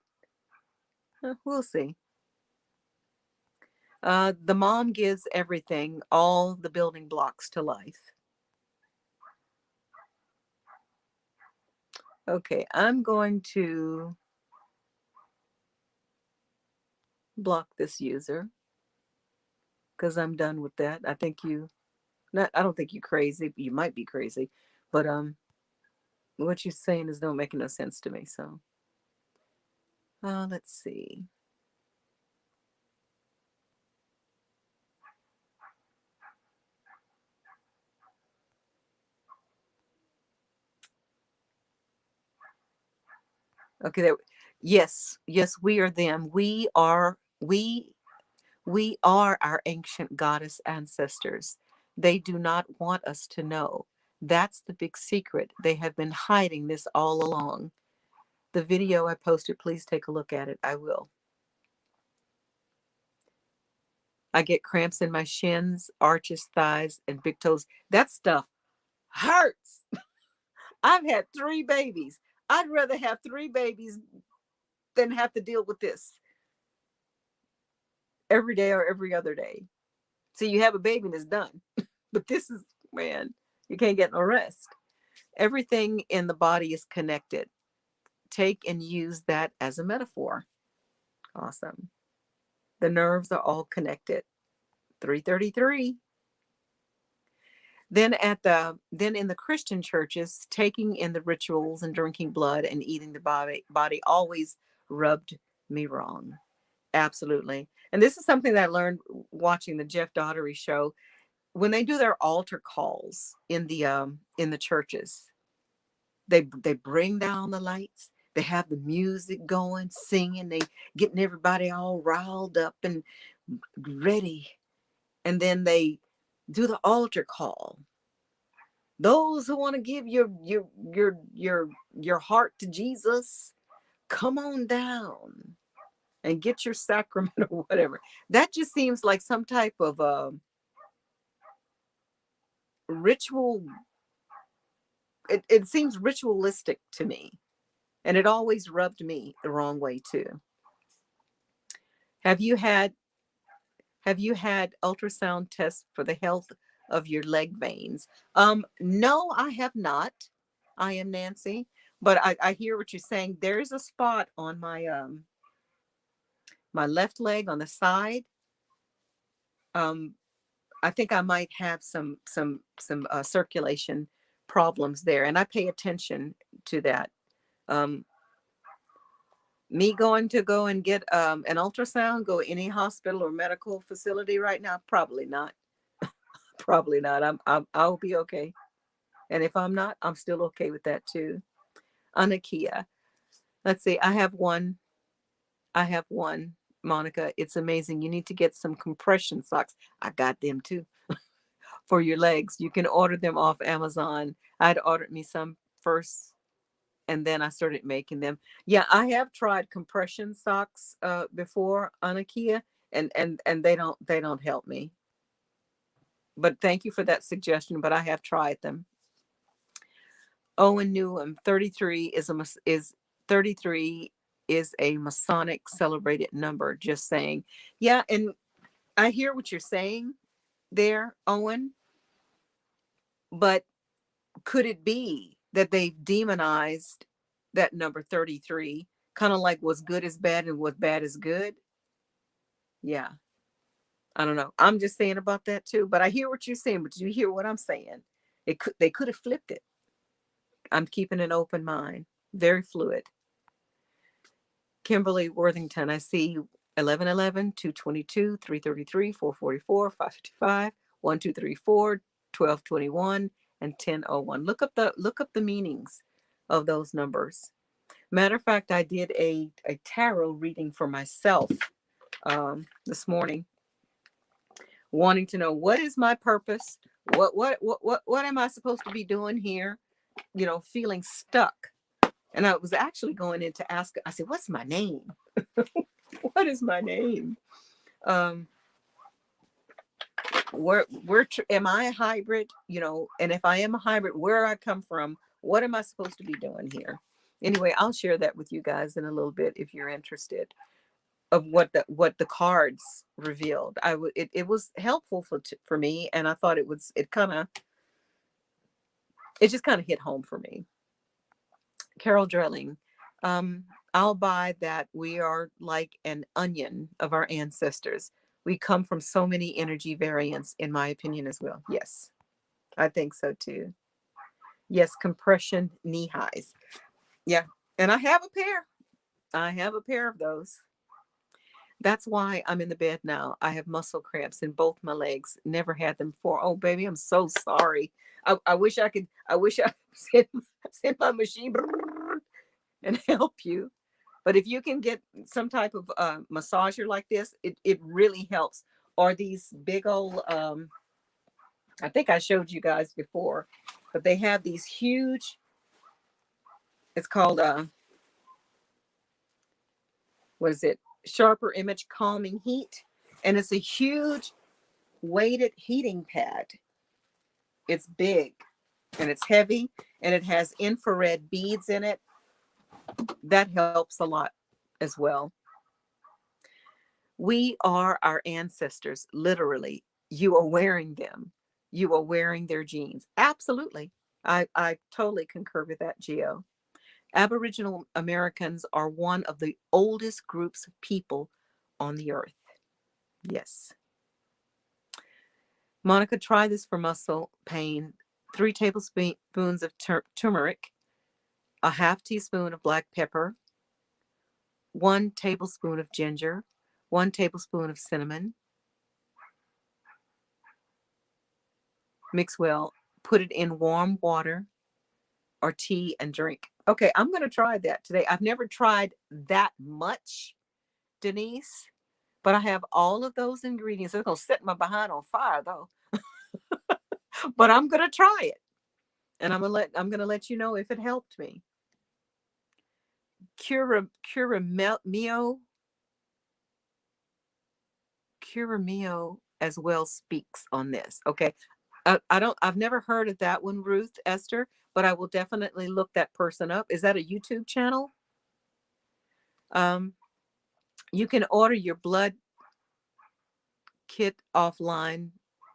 We'll see. The mom gives everything, all the building blocks to life. Okay, I'm going to block this user because I'm done with that. I think you, not, I don't think you crazy. You might be crazy, but what you're saying is don't make no sense to me. So, let's see. Okay, there. Yes, yes, we are them. We are our ancient goddess ancestors. They do not want us to know. That's the big secret. They have been hiding this all along. The video I posted, please take a look at it. I will. I get cramps in my shins, arches, thighs, and big toes. That stuff hurts. I've had 3 babies. I'd rather have 3 babies than have to deal with this every day or every other day. So you have a baby and it's done. But this is, man, you can't get no rest. Everything in the body is connected. Take and use that as a metaphor. Awesome. The nerves are all connected. 333. Then in the Christian churches, taking in the rituals and drinking blood and eating the body always rubbed me wrong. Absolutely. And this is something that I learned watching the Jeff Daugherty show. When they do their altar calls in the churches, they bring down the lights, They have the music going, singing, they getting everybody all riled up and ready. And then they do the altar call. Those who want to give your heart to Jesus, come on down and get your sacrament or whatever. That just seems like some type of ritual. It seems ritualistic to me, and it always rubbed me the wrong way too. Have you had have you had ultrasound tests for the health of your leg veins? No, I have not. I am Nancy, but I hear what you're saying. There is a spot on my left leg on the side. Um, I think I might have some circulation problems there, and I pay attention to that. Um, Me going to go and get an ultrasound, go any hospital or medical facility right now? Probably not. Probably not. I'll be okay. And if I'm not, I'm still okay with that too. Anakia. Let's see. I have one. I have one. Monica, it's amazing. You need to get some compression socks. I got them too for your legs. You can order them off Amazon. I'd ordered me some first and then I started making them. Yeah, I have tried compression socks before on IKEA, and they don't help me. But thank you for that suggestion. But I have tried them. Owen Newham, 33 is 33 is a Masonic celebrated number. Just saying. Yeah, and I hear what you're saying there, Owen. But could it be that they've demonized that number 33, kind of like what's good is bad and what's bad is good? Yeah, I don't know. I'm just saying about that too. But I hear what you're saying. But do you hear what I'm saying? They could have flipped it. I'm keeping an open mind. Very fluid. Kimberly Worthington, I see 1111, 222, 333, 444, 555, 1234, 1221, and 1001. Look up the meanings of those numbers. Matter of fact, I did a tarot reading for myself this morning, wanting to know what is my purpose, what am I supposed to be doing here? Feeling stuck. And I was actually going in to ask. I said, "What's my name? What is my name? Um, where am I a hybrid? And if I am a hybrid, where I come from? What am I supposed to be doing here?" Anyway, I'll share that with you guys in a little bit if you're interested of what the cards revealed. It was helpful for me, and I thought it just kind of hit home for me. Carol Drilling, I'll buy that. We are like an onion of our ancestors. We come from so many energy variants, in my opinion, as well. Yes, I think so too. Yes, compression knee highs. Yeah, and I have a pair. I have a pair of those. That's why I'm in the bed now. I have muscle cramps in both my legs. Never had them before. Oh, baby, I'm so sorry. I wish I could. I wish I could send my machine and help you. But if you can get some type of massager like this, it really helps. Or these big old, I think I showed you guys before, but they have these huge, it's called, what is it? Sharper Image Calming Heat. And it's a huge weighted heating pad. It's big and it's heavy and it has infrared beads in it. That helps a lot as well. We are our ancestors, literally. You are wearing them. You are wearing their genes. Absolutely. I totally concur with that, Gio. Aboriginal Americans are one of the oldest groups of people on the earth. Yes. Monica, try this for muscle pain. 3 tablespoons of turmeric, a half teaspoon of black pepper, 1 tablespoon of ginger, 1 tablespoon of cinnamon. Mix well, put it in warm water or tea and drink. Okay, I'm going to try that today. I've never tried that much, Denise, but I have all of those ingredients. It's going to set my behind on fire though. But I'm going to try it. And I'm going to let you know if it helped me. Curamio Curamio as well speaks on this. Okay. I've never heard of that one, Ruth Esther, but I will definitely look that person up. Is that a YouTube channel? Um, you can order your blood kit offline,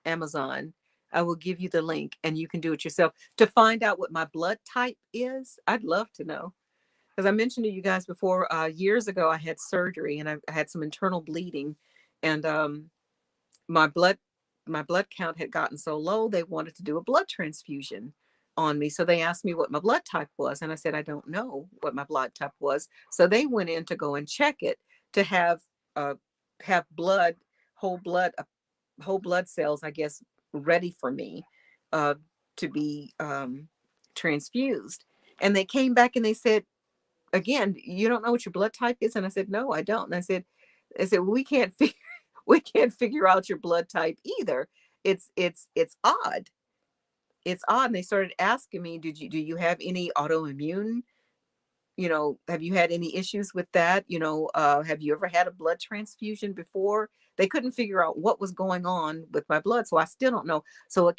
Amazon. I will give you the link and you can do it yourself. To find out what my blood type is, I'd love to know. Because I mentioned to you guys before, years ago, I had surgery and I had some internal bleeding. And my blood my blood count had gotten so low they wanted to do a blood transfusion on me, so they asked me what my blood type was and I said I don't know what my blood type was, so they went in to go and check it to uh have blood, whole blood, whole blood cells, I guess, ready for me uh to be transfused. And they came back and they said, again, you don't know what your blood type is? And I said, no, I don't. And I said, well, we can't figure we can't figure out your blood type either. It's odd. It's odd. And they started asking me, do you have any autoimmune? Have you had any issues with that? Have you ever had a blood transfusion before? They couldn't figure out what was going on with my blood, so I still don't know. So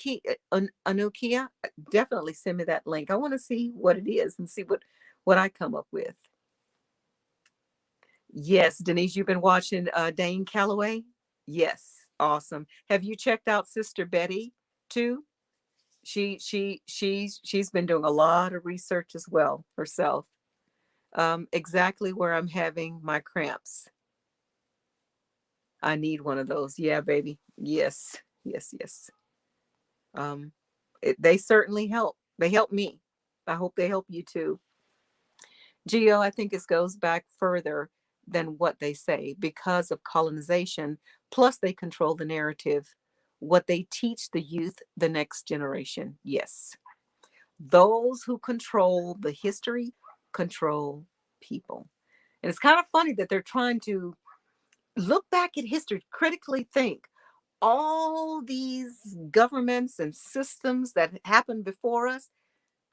Anukia, definitely send me that link. I want to see what it is and see what I come up with. Yes, Denise, you've been watching Dane Calloway? Yes, awesome. Have you checked out Sister Betty too? She's been doing a lot of research as well herself. Exactly where I'm having my cramps. I need one of those. Yeah, baby. Yes, yes, yes. Um, they certainly help. They help me. I hope they help you too. Geo, I think it goes back further than what they say because of colonization. Plus, they control the narrative, what they teach the youth, the next generation. Yes. Those who control the history control people. And it's kind of funny that they're trying to look back at history, critically think all these governments and systems that happened before us,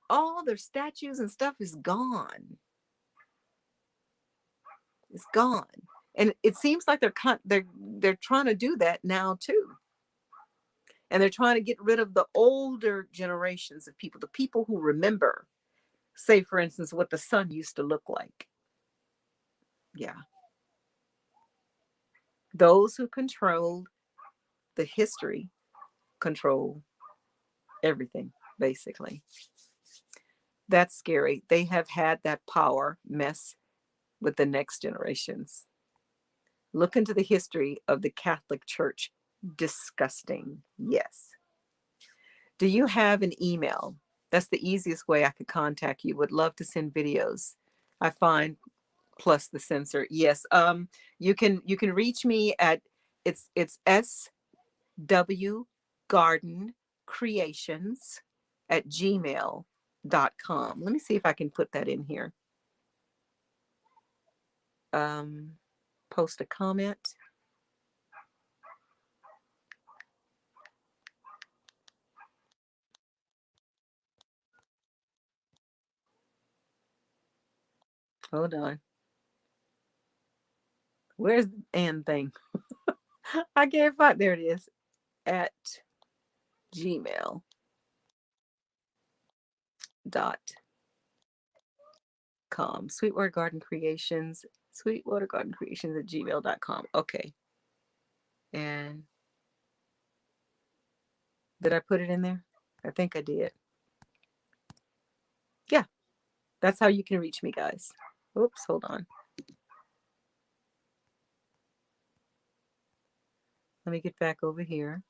all their statues and stuff is gone. It's gone. And it seems like they're trying to do that now too. And they're trying to get rid of the older generations of people, the people who remember, say for instance, what the sun used to look like. Yeah. Those who controlled the history control everything, basically. That's scary. They have had that power mess with the next generations. Look into the history of the Catholic Church. Disgusting. Yes. Do you have an email? That's the easiest way I could contact you. Would love to send videos. I find plus the censor. Yes. You can reach me at it's SW Garden Creations at gmail.com. Let me see if I can put that in here. Post a comment. Hold on. Where's the and thing? I can't find. There it is. At gmail.com. Sweetwater Garden Creations. Sweetwater Garden Creations at gmail.com. Okay. And did I put it in there? I think I did. Yeah. That's how you can reach me, guys. Oops, hold on. Let me get back over here.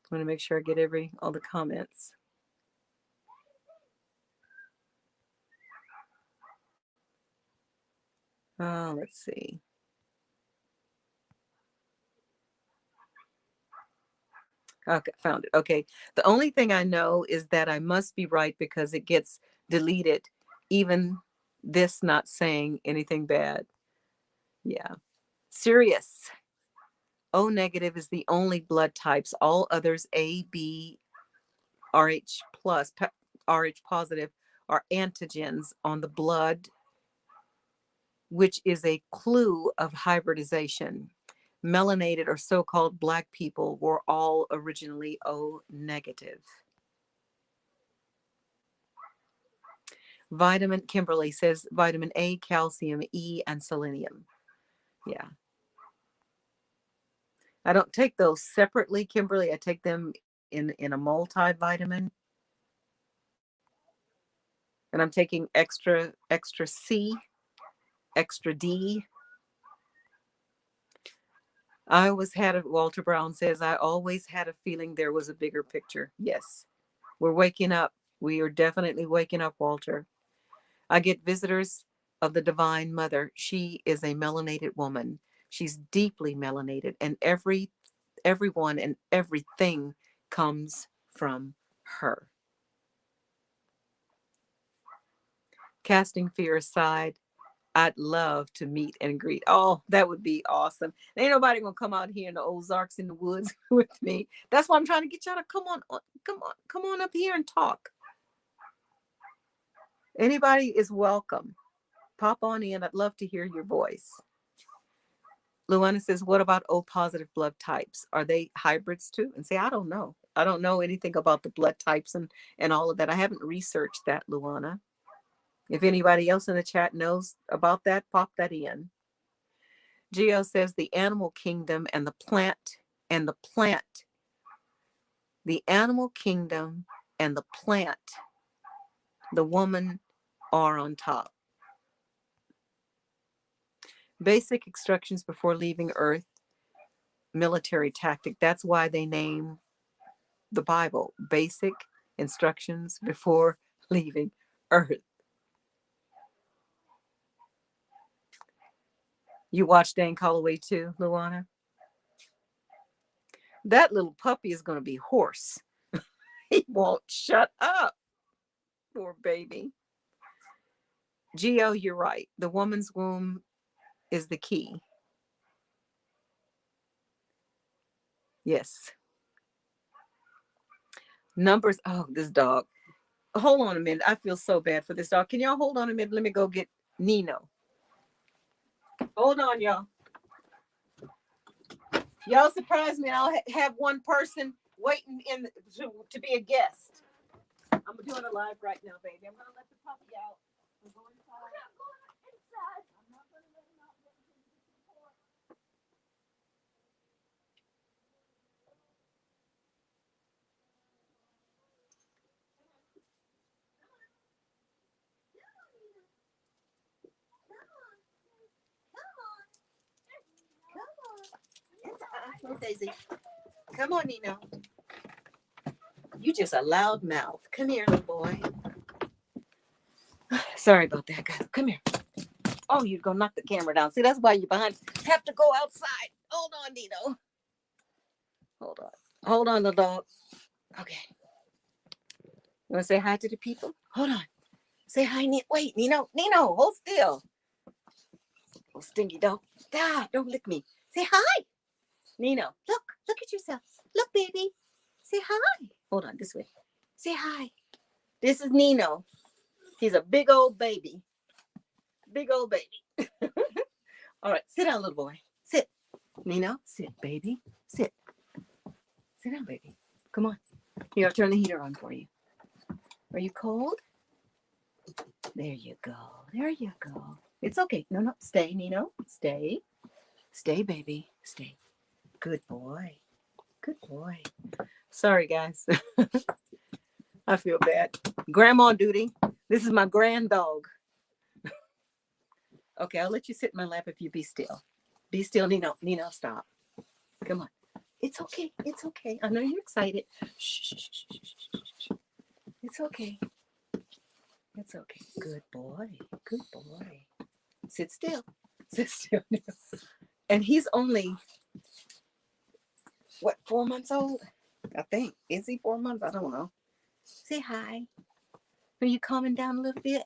I want to make sure I get all the comments. Let's see. Okay, found it. Okay. The only thing I know is that I must be right because it gets deleted, even this not saying anything bad. Yeah. Serious. O negative is the only blood types. All others, A, B, RH plus, RH positive, are antigens on the blood, which is a clue of hybridization. Melanated or so-called black people were all originally O negative. Vitamin, Kimberly says vitamin A, calcium, E, and selenium. Yeah. I don't take those separately, Kimberly. I take them in a multivitamin. And I'm taking extra C, extra D. I always had a, Walter Brown says, I always had a feeling there was a bigger picture. Yes, we're waking up. We are definitely waking up, Walter. I get visitors of the Divine Mother. She is a melanated woman. She's deeply melanated, and everyone and everything comes from her. Casting fear aside, I'd love to meet and greet. Oh, that would be awesome. Ain't nobody gonna come out here in the Ozarks in the woods with me. That's why I'm trying to get y'all to come on up here and talk. Anybody is welcome. Pop on in. I'd love to hear your voice. Luana says, what about O positive blood types? Are they hybrids too? And say, I don't know. I don't know anything about the blood types and all of that. I haven't researched that, Luana. If anybody else in the chat knows about that, pop that in. Geo says the animal kingdom and the plant, the animal kingdom and the plant, the woman are on top. Basic instructions before leaving Earth, military tactic. That's why they name the Bible basic instructions before leaving Earth. You watch Dan Calloway too, Luana? That little puppy is going to be hoarse. He won't shut up. Poor baby. Geo, you're right. The woman's womb is the key. Yes. Numbers. Oh, this dog. Hold on a minute. I feel so bad for this dog. Can y'all hold on a minute? Let me go get Nino. Hold on, y'all. Y'all surprise me. I'll have one person waiting to be a guest. I'm doing it live right now, baby. I'm gonna let the puppy out. I'm going inside. I'm not going inside. I'm not gonna let him out. Come on, Daisy. Come on, Nino. You just a loud mouth. Come here, little boy. Sorry about that, guys. Come here. Oh, you're gonna knock the camera down. See, that's why you're behind. Have to go outside. Hold on, Nino. Hold on. Hold on, the dog. Okay. You want to say hi to the people? Hold on. Say hi, wait, Nino. Nino, hold still. Oh, stinky dog. Stop. Don't lick me. Say hi. Nino, look at yourself. Look, baby. Say hi. Hold on, this way. Say hi. This is Nino. He's a big old baby. Big old baby. All right, sit down, little boy. Sit. Nino, sit, baby. Sit. Sit down, baby. Come on. Here, I'll turn the heater on for you. Are you cold? There you go. There you go. It's okay. No. Stay, Nino. Stay. Stay, baby. Stay. Good boy. Good boy. Sorry, guys. I feel bad. Grandma duty. This is my grand dog. Okay, I'll let you sit in my lap if you be still. Be still, Nino. Nino, stop. Come on. It's okay. It's okay. I know you're excited. Shh. It's okay. It's okay. Good boy. Good boy. Sit still. Sit still. And he's only, what, 4 months old? I think. Is he 4 months? I don't know. Say hi. Are you calming down a little bit?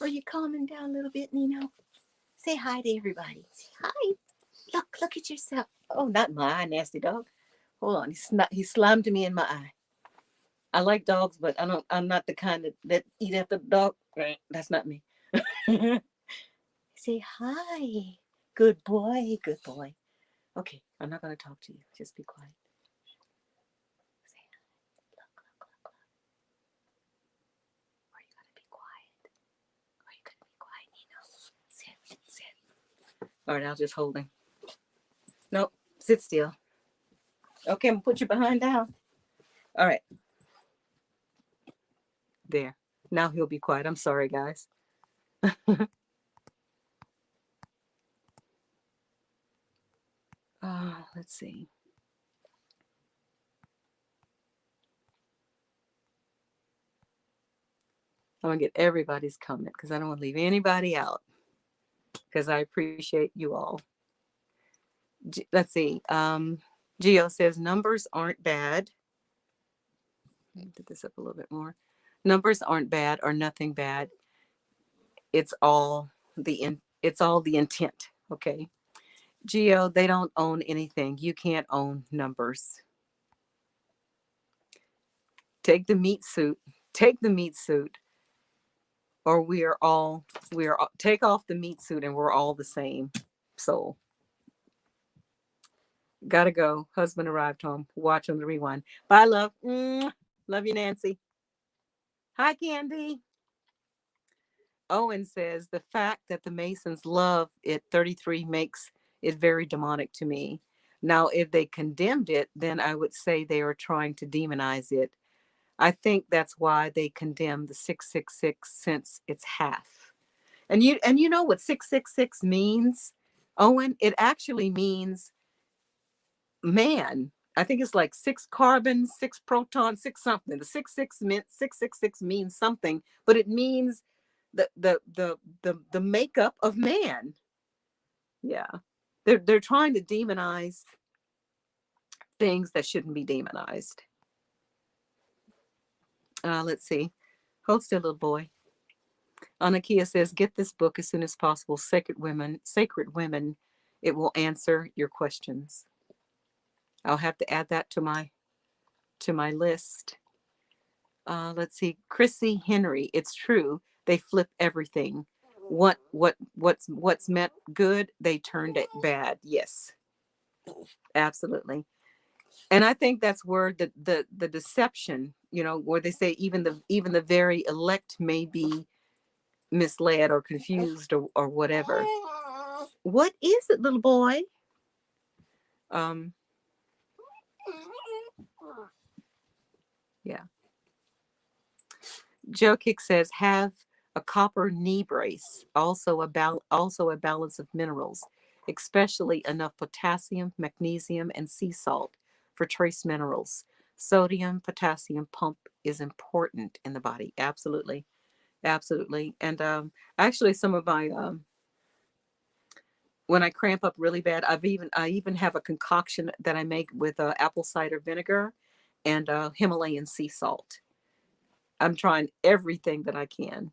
Are you calming down a little bit, Nino? Say hi to everybody. Say hi. Look at yourself. Oh, not my eye, nasty dog. Hold on. He slimed me in my eye. I like dogs, but I'm not the kind that eat after the dog. That's not me. Say hi. Good boy. Good boy. Okay, I'm not gonna talk to you. Just be quiet. Say hi. Look. Are you gonna be quiet? Are you gonna be quiet, Nino? Sit. All right, I'll just hold him. Nope. Sit still. Okay, I'm gonna put you behind down. All right. There. Now he'll be quiet. I'm sorry, guys. Let's see. I'm gonna get everybody's comment because I don't want to leave anybody out because I appreciate you all. Let's see. Geo says numbers aren't bad. Let me put this up a little bit more. Numbers aren't bad or nothing bad. It's all it's all the intent. Okay. Geo, they don't own anything. You can't own numbers. Take the meat suit. Take the meat suit. Or take off the meat suit and we're all the same soul. Gotta go. Husband arrived home. Watch on the rewind. Bye, love. Love you, Nancy. Hi, Candy. Owen says the fact that the Masons love it 33 makes it very demonic to me. Now, if they condemned it, then I would say they are trying to demonize it. I think that's why they condemn the 666 since it's half. And you know what 666 means, Owen? It actually means man. I think it's like 6 carbons, 6 protons, 6 something. The 666 means something, but it means the makeup of man. Yeah. They're trying to demonize things that shouldn't be demonized. Let's see. Hold still, little boy. Anakia says, get this book as soon as possible. Sacred Women. It will answer your questions. I'll have to add that to my list. Let's see. Chrissy Henry. It's true. They flip everything. What's meant good, they turned it bad. Yes, absolutely. And I think that's where the deception, where they say even the very elect may be misled or confused or whatever. What is it, little boy? Yeah. Joe Kick says have a copper knee brace, also a balance of minerals, especially enough potassium, magnesium, and sea salt for trace minerals. Sodium potassium pump is important in the body. Absolutely, absolutely. And actually, some of my when I cramp up really bad, I even have a concoction that I make with apple cider vinegar and Himalayan sea salt. I'm trying everything that I can.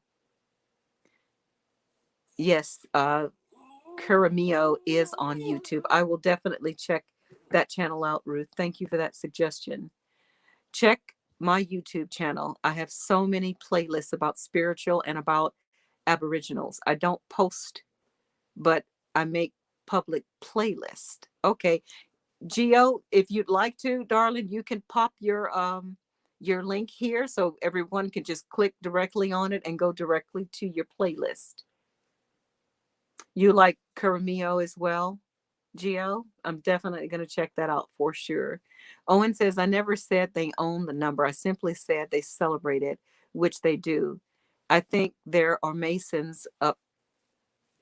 Yes, Curamio is on YouTube. I will definitely check that channel out, Ruth. Thank you for that suggestion. Check my YouTube channel. I have so many playlists about spiritual and about Aboriginals. I don't post, but I make public playlist. Okay. Geo, if you'd like to, darling, you can pop your link here so everyone can just click directly on it and go directly to your playlist. You like Curamio as well, Geo? I'm definitely going to check that out for sure. Owen says, I never said they own the number. I simply said they celebrate it, which they do. I think there are Masons up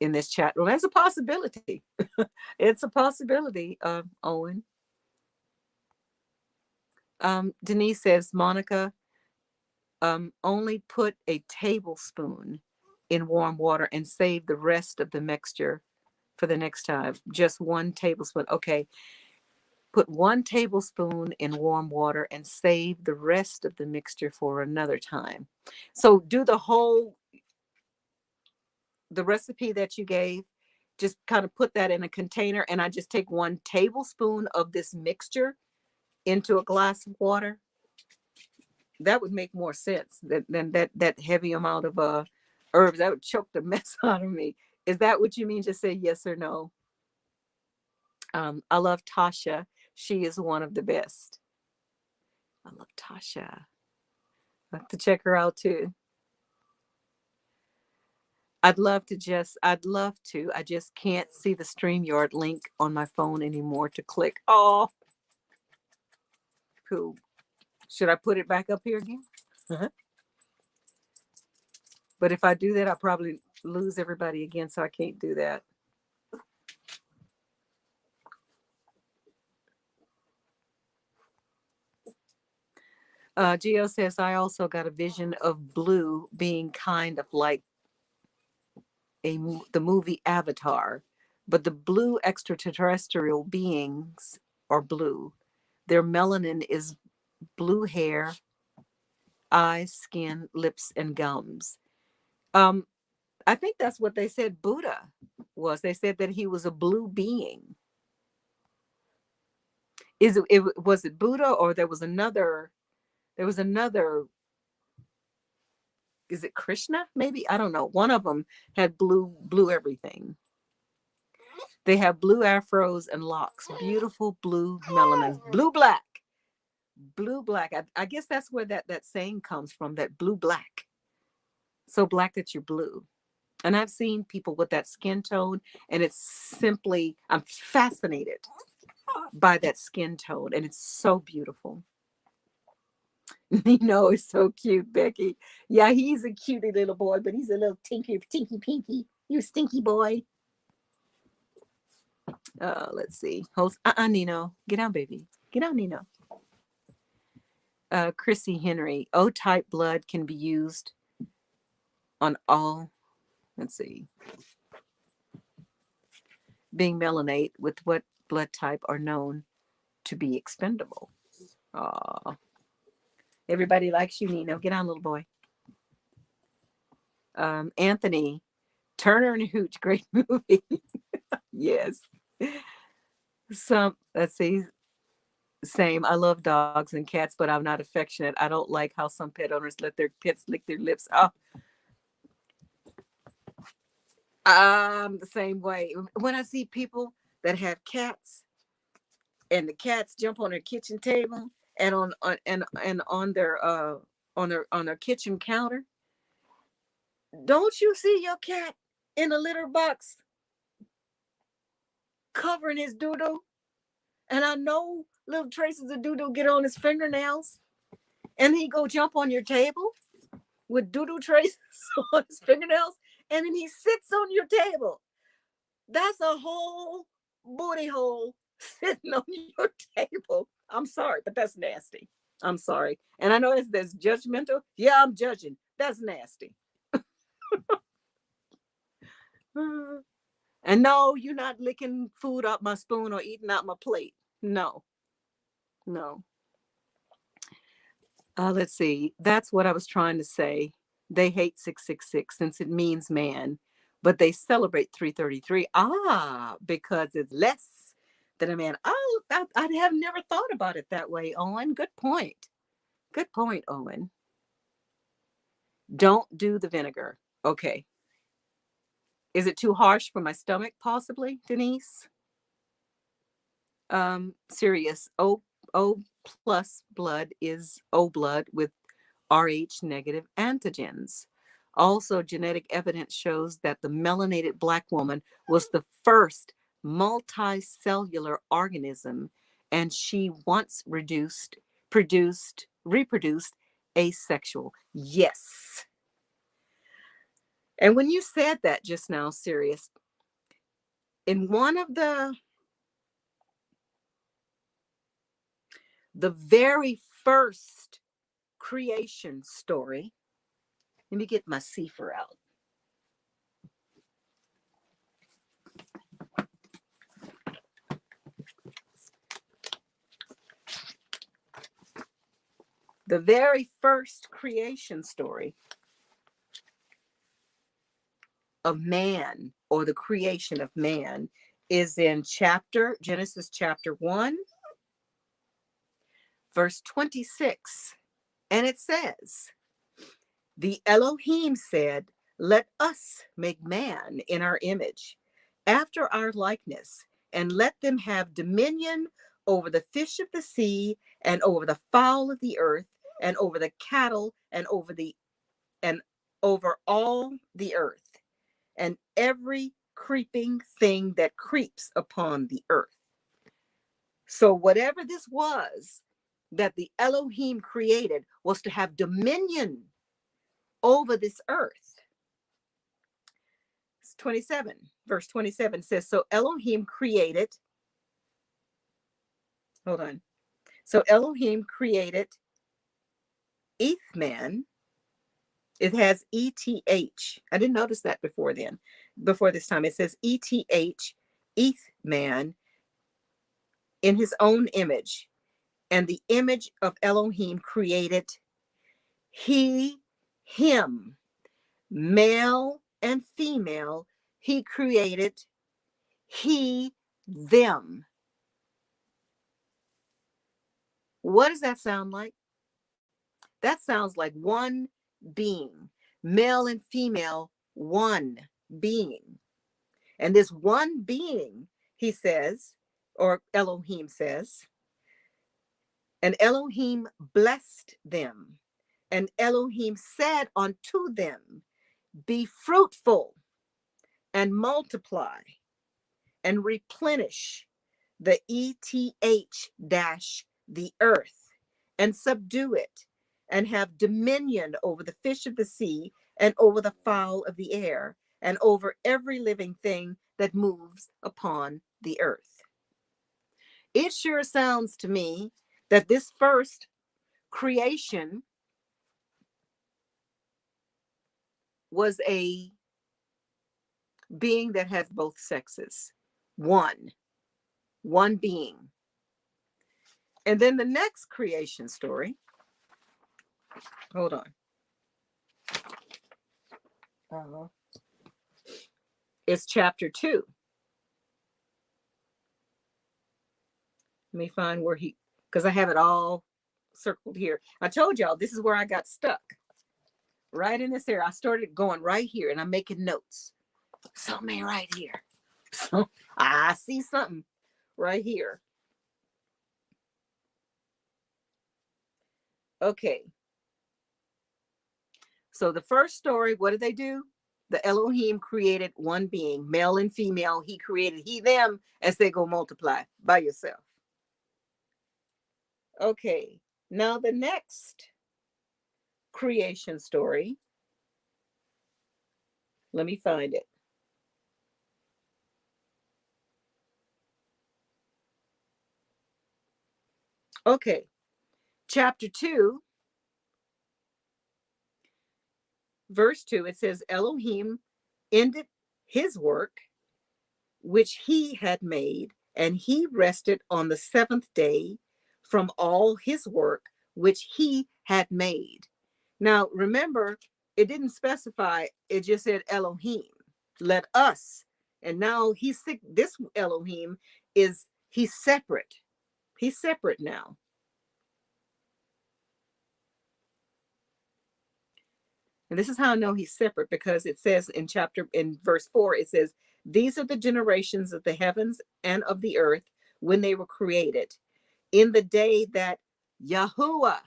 in this chat room. That's a possibility. It's a possibility, Owen. Denise says, Monica, only put a tablespoon in warm water and save the rest of the mixture for the next time. Just 1 tablespoon. Okay. Put 1 tablespoon in warm water and save the rest of the mixture for another time. So do the recipe that you gave, just kind of put that in a container, and I just take 1 tablespoon of this mixture into a glass of water. That would make more sense than that heavy amount of herbs. That would choke the mess out of me. Is that what you mean? Just say yes or no. I love Tasha. She is one of the best. I love Tasha. I have to check her out too. I'd love to. I just can't see the StreamYard link on my phone anymore to click. Oh, cool. Should I put it back up here again? Uh-huh. But if I do that, I'll probably lose everybody again, so I can't do that. Gio says, I also got a vision of blue being kind of like the movie Avatar, but the blue extraterrestrial beings are blue. Their melanin is blue hair, eyes, skin, lips, and gums. Um, I think that's what they said Buddha was. They said that he was a blue being. Was it Buddha, or there was another, is it Krishna? Maybe, I don't know. One of them had blue everything. They have blue afros and locks, beautiful blue melanin, blue black. I guess that's where that saying comes from, that blue black. So black that you're blue. And I've seen people with that skin tone, and it's simply, I'm fascinated by that skin tone, and it's so beautiful. Nino is so cute, Becky. Yeah, he's a cutie little boy, but he's a little tinky pinky. You stinky boy. Let's see. Host, Nino. Get down, baby. Get down, Nino. Chrissy Henry. O-type blood can be used on all. Let's see. Being melanate with what blood type are known to be expendable. Aw. Everybody likes you, Nino. Get on, little boy. Anthony. Turner and Hooch. Great movie. Yes. Let's see. Same. I love dogs and cats, but I'm not affectionate. I don't like how some pet owners let their pets lick their lips. Oh, I'm the same way. When I see people that have cats and the cats jump on their kitchen table and on their kitchen counter, don't you see your cat in a litter box covering his doodle? And I know little traces of doodle get on his fingernails, and he go jump on your table with doodle traces on his fingernails, and then he sits on your table. That's a whole booty hole sitting on your table. I'm sorry, but that's nasty. I'm sorry. And I know that's judgmental. Yeah, I'm judging. That's nasty. And no, you're not licking food off my spoon or eating out my plate. No, no. Let's see. That's what I was trying to say. They hate 666 since it means man, but they celebrate 333. Because it's less than a man. Oh, I have never thought about it that way, Owen. Good point. Good point, Owen. Don't do the vinegar. Okay. Is it too harsh for my stomach, possibly, Denise? Serious. O plus blood is O blood with Rh negative antigens. Also, genetic evidence shows that the melanated Black woman was the first multicellular organism, and she once reproduced asexual. Yes. And when you said that just now, Sirius, in one of the very first creation story, let me get my Sefer out. The very first creation story of man, or the creation of man, is in Genesis chapter 1, verse 26. And it says, the Elohim said, let us make man in our image, after our likeness, and let them have dominion over the fish of the sea, and over the fowl of the earth, and over the cattle, and over all the earth, and every creeping thing that creeps upon the earth. So whatever this was that the Elohim created was to have dominion over this earth. 27, verse 27 says, so Elohim created, hold on. So Elohim created Ethman. It has ETH. I didn't notice that before this time. It says ETH, Ethman, in his own image. And the image of Elohim created he, him, male and female. He created he, them. What does that sound like? That sounds like one being, male and female, one being. And this one being, he says, or Elohim says, and Elohim blessed them. And Elohim said unto them, be fruitful and multiply and replenish the ETH dash the earth, and subdue it, and have dominion over the fish of the sea, and over the fowl of the air, and over every living thing that moves upon the earth. It sure sounds to me that this first creation was a being that has both sexes. One being. And then the next creation story, hold on. It's chapter 2. Let me find where because I have it all circled here. I told y'all this is where I got stuck. Right in this area. I started going right here, and I'm making notes. Something right here. So I see something right here. Okay. So the first story, what did they do? The Elohim created one being, male and female. He created he, them, as they go multiply by yourself. Okay. Now the next creation story. Let me find it. Okay. Chapter 2, verse 2, it says, Elohim ended his work which he had made, and he rested on the seventh day from all his work which he had made. Now, remember, it didn't specify, it just said Elohim, let us. And now this Elohim he's separate. He's separate now. And this is how I know he's separate, because it says in verse 4, it says, these are the generations of the heavens and of the earth when they were created, in the day that Yahuwah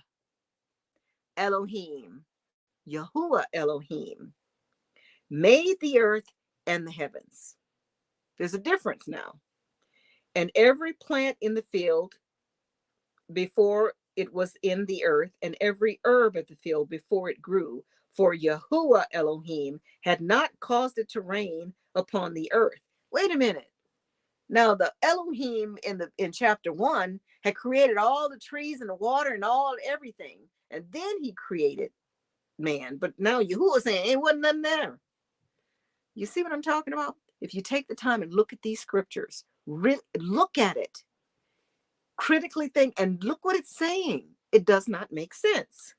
Elohim made the earth and the heavens. There's a difference now. And every plant in the field before it was in the earth, and every herb of the field before it grew, for Yahuwah Elohim had not caused it to rain upon the earth. Wait a minute. Now the Elohim in chapter 1 had created all the trees and the water and everything, and then he created man. But now Yahuwah saying it wasn't nothing there. You see what I'm talking about? If you take the time and look at these scriptures, look at it, critically think, and look what it's saying. It does not make sense.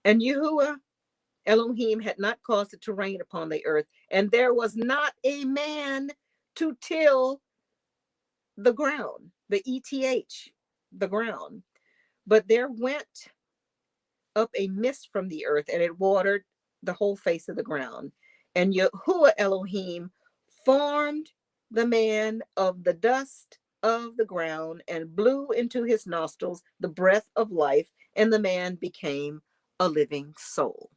And Yahuwah Elohim had not caused it to rain upon the earth, and there was not a man to till the ground, the ETH, the ground. But there went up a mist from the earth, and it watered the whole face of the ground. And Yahuwah Elohim formed the man of the dust of the ground and blew into his nostrils the breath of life, and the man became a living soul.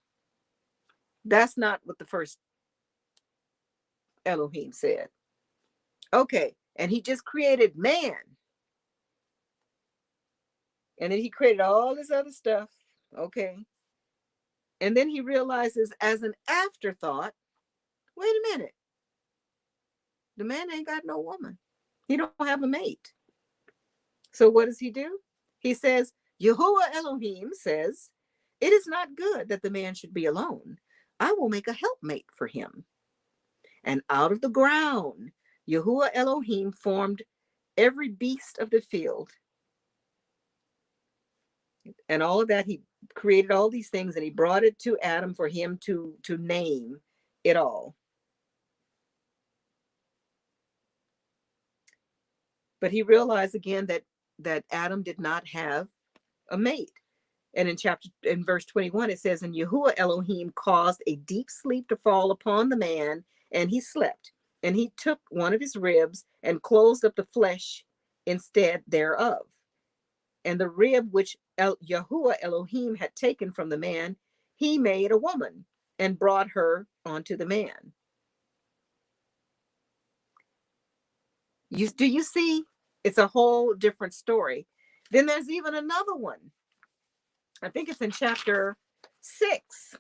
That's not what the first Elohim said. Okay, and he just created man. And then he created all this other stuff. Okay. And then he realizes as an afterthought, wait a minute, the man ain't got no woman. He don't have a mate. So what does he do? He says, Yahuwah Elohim says, it is not good that the man should be alone. I will make a helpmate for him. And out of the ground, Yahuwah Elohim formed every beast of the field. And all of that, he created all these things, and he brought it to Adam for him to name it all. But he realized again that Adam did not have a mate. And in verse 21, it says, and Yahuwah Elohim caused a deep sleep to fall upon the man, and he slept. And he took one of his ribs and closed up the flesh instead thereof. And the rib which Yahuwah Elohim had taken from the man, he made a woman and brought her onto the man. Do you see? It's a whole different story. Then there's even another one. I think it's in chapter 6.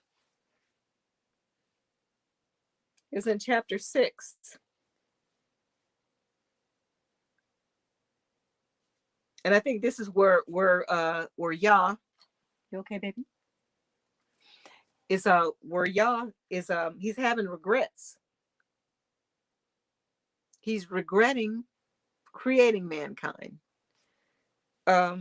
It's in chapter 6. And I think this is where Yah, you okay, baby? Is where Yah is he's having regrets. He's regretting creating mankind. I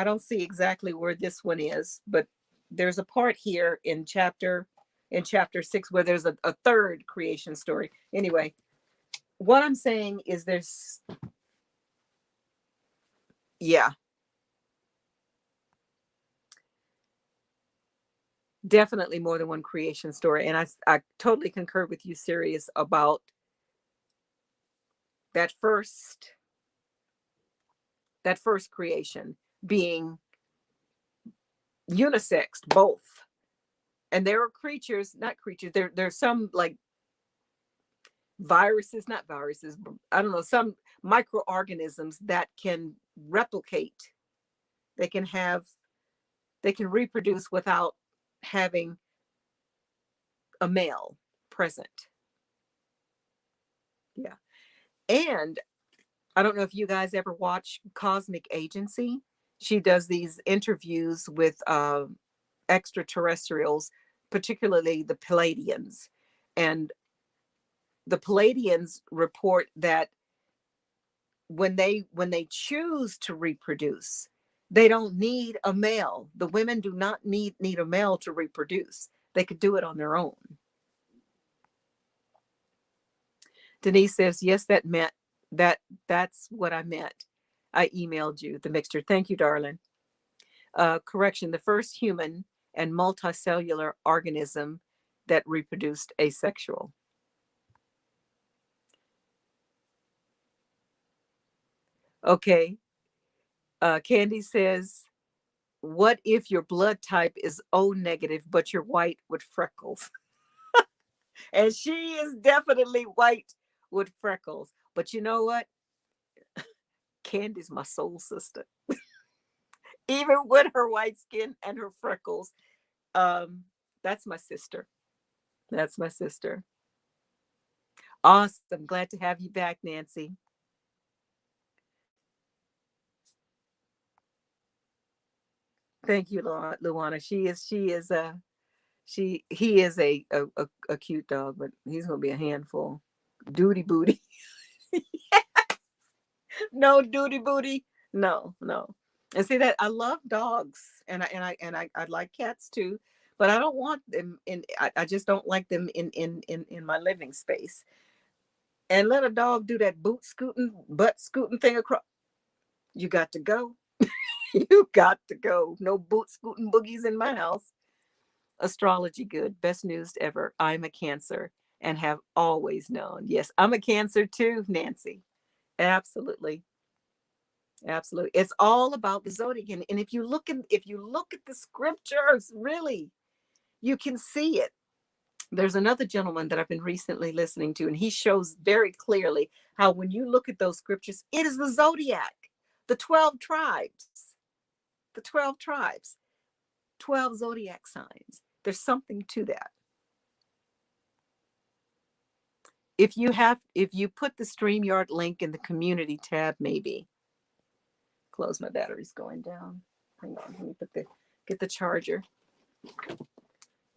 don't see exactly where this one is, but there's a part here in chapter 6 where there's a third creation story. Anyway, what I'm saying is definitely more than one creation story. And I totally concur with you, Sirius, about that first creation being unisexed, both. And there are there's some like not viruses, but I don't know, some microorganisms that can replicate. They can reproduce without having a male present. Yeah. And I don't know if you guys ever watch Cosmic Agency. She does these interviews with extraterrestrials, particularly the Pleiadians. And the Pleiadians report that when they choose to reproduce, they don't need a male. The women do not need a male to reproduce. They could do it on their own. Denise says, yes, that's what I meant. I emailed you the mixture. Thank you, darling. Correction, the first human and multicellular organism that reproduced asexual. Okay. Candy says, what if your blood type is O negative, but you're white with freckles? And she is definitely white with freckles. But you know what? Candy's my soul sister. Even with her white skin and her freckles. That's my sister. That's my sister. Awesome. Glad to have you back, Nancy. Thank you, Luana. He is a cute dog, but he's gonna be a handful. Duty booty. No duty booty. No, no. And see that I love dogs and I like cats too, but I don't want them in I just don't like them in my living space. And let a dog do that boot scooting, butt scooting thing across. You got to go. You got to go. No boot scooting boogies in my house. Astrology good. Best news ever. I'm a Cancer and have always known. Yes, I'm a Cancer too, Nancy. Absolutely. Absolutely. It's all about the zodiac. And if you look at the scriptures, really, you can see it. There's another gentleman that I've been recently listening to, and he shows very clearly how when you look at those scriptures, it is the zodiac, the 12 tribes, the 12 tribes, 12 zodiac signs. There's something to that. If you put the StreamYard link in the community tab, maybe. Close, my battery's going down. Hang on, let me get the charger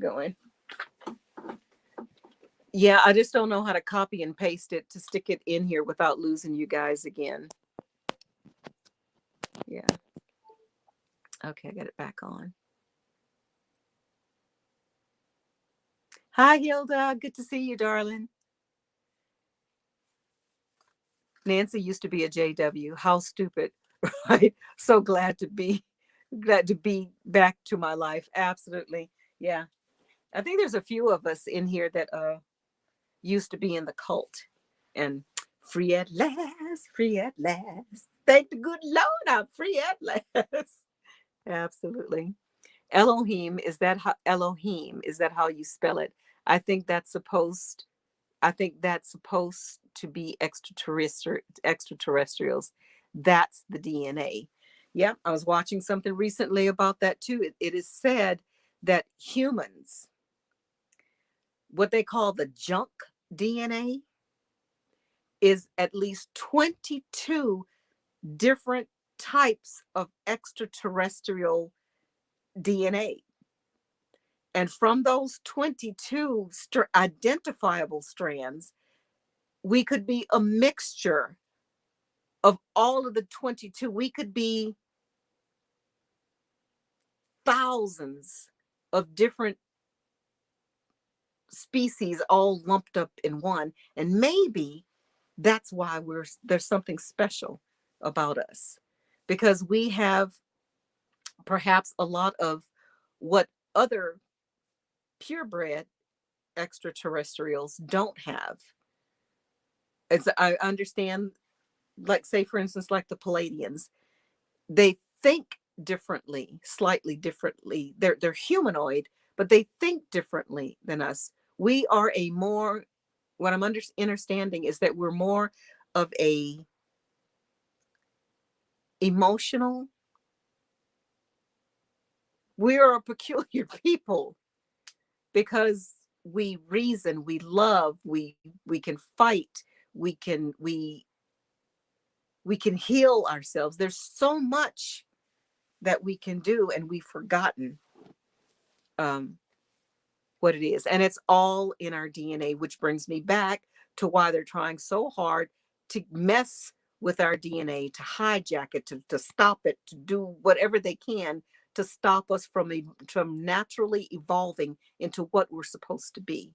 going. Yeah, I just don't know how to copy and paste it to stick it in here without losing you guys again. Yeah. Okay, I got it back on. Hi, Hilda. Good to see you, darling. Nancy used to be a JW. How stupid, right? So glad to be back to my life. Absolutely. Yeah. I think there's a few of us in here that used to be in the cult. And free at last, free at last. Thank the good Lord, I'm free at last. Absolutely. Elohim, is that how you spell it? I think that's supposed I think that's supposed to be extraterrestrials. That's the DNA. Yeah, I was watching something recently about that too. It is said that humans, what they call the junk DNA, is at least 22 different types of extraterrestrial DNA. And from those 22 identifiable strands, we could be a mixture of all of the 22. We could be thousands of different species all lumped up in one. And maybe that's why there's something special about us, because we have perhaps a lot of what other purebred extraterrestrials don't have. As I understand, like say for instance, like the Palladians, they think differently, slightly differently. They're humanoid, but they think differently than us. We are a more, what I'm understanding is that we're more of a emotional. We are a peculiar people because we reason, we love, we can fight, we we can heal ourselves. There's so much that we can do, and we've forgotten um, what it is. And it's all in our DNA, which brings me back to why they're trying so hard to mess with our DNA, to hijack it, to stop it, to do whatever they can to stop us from naturally evolving into what we're supposed to be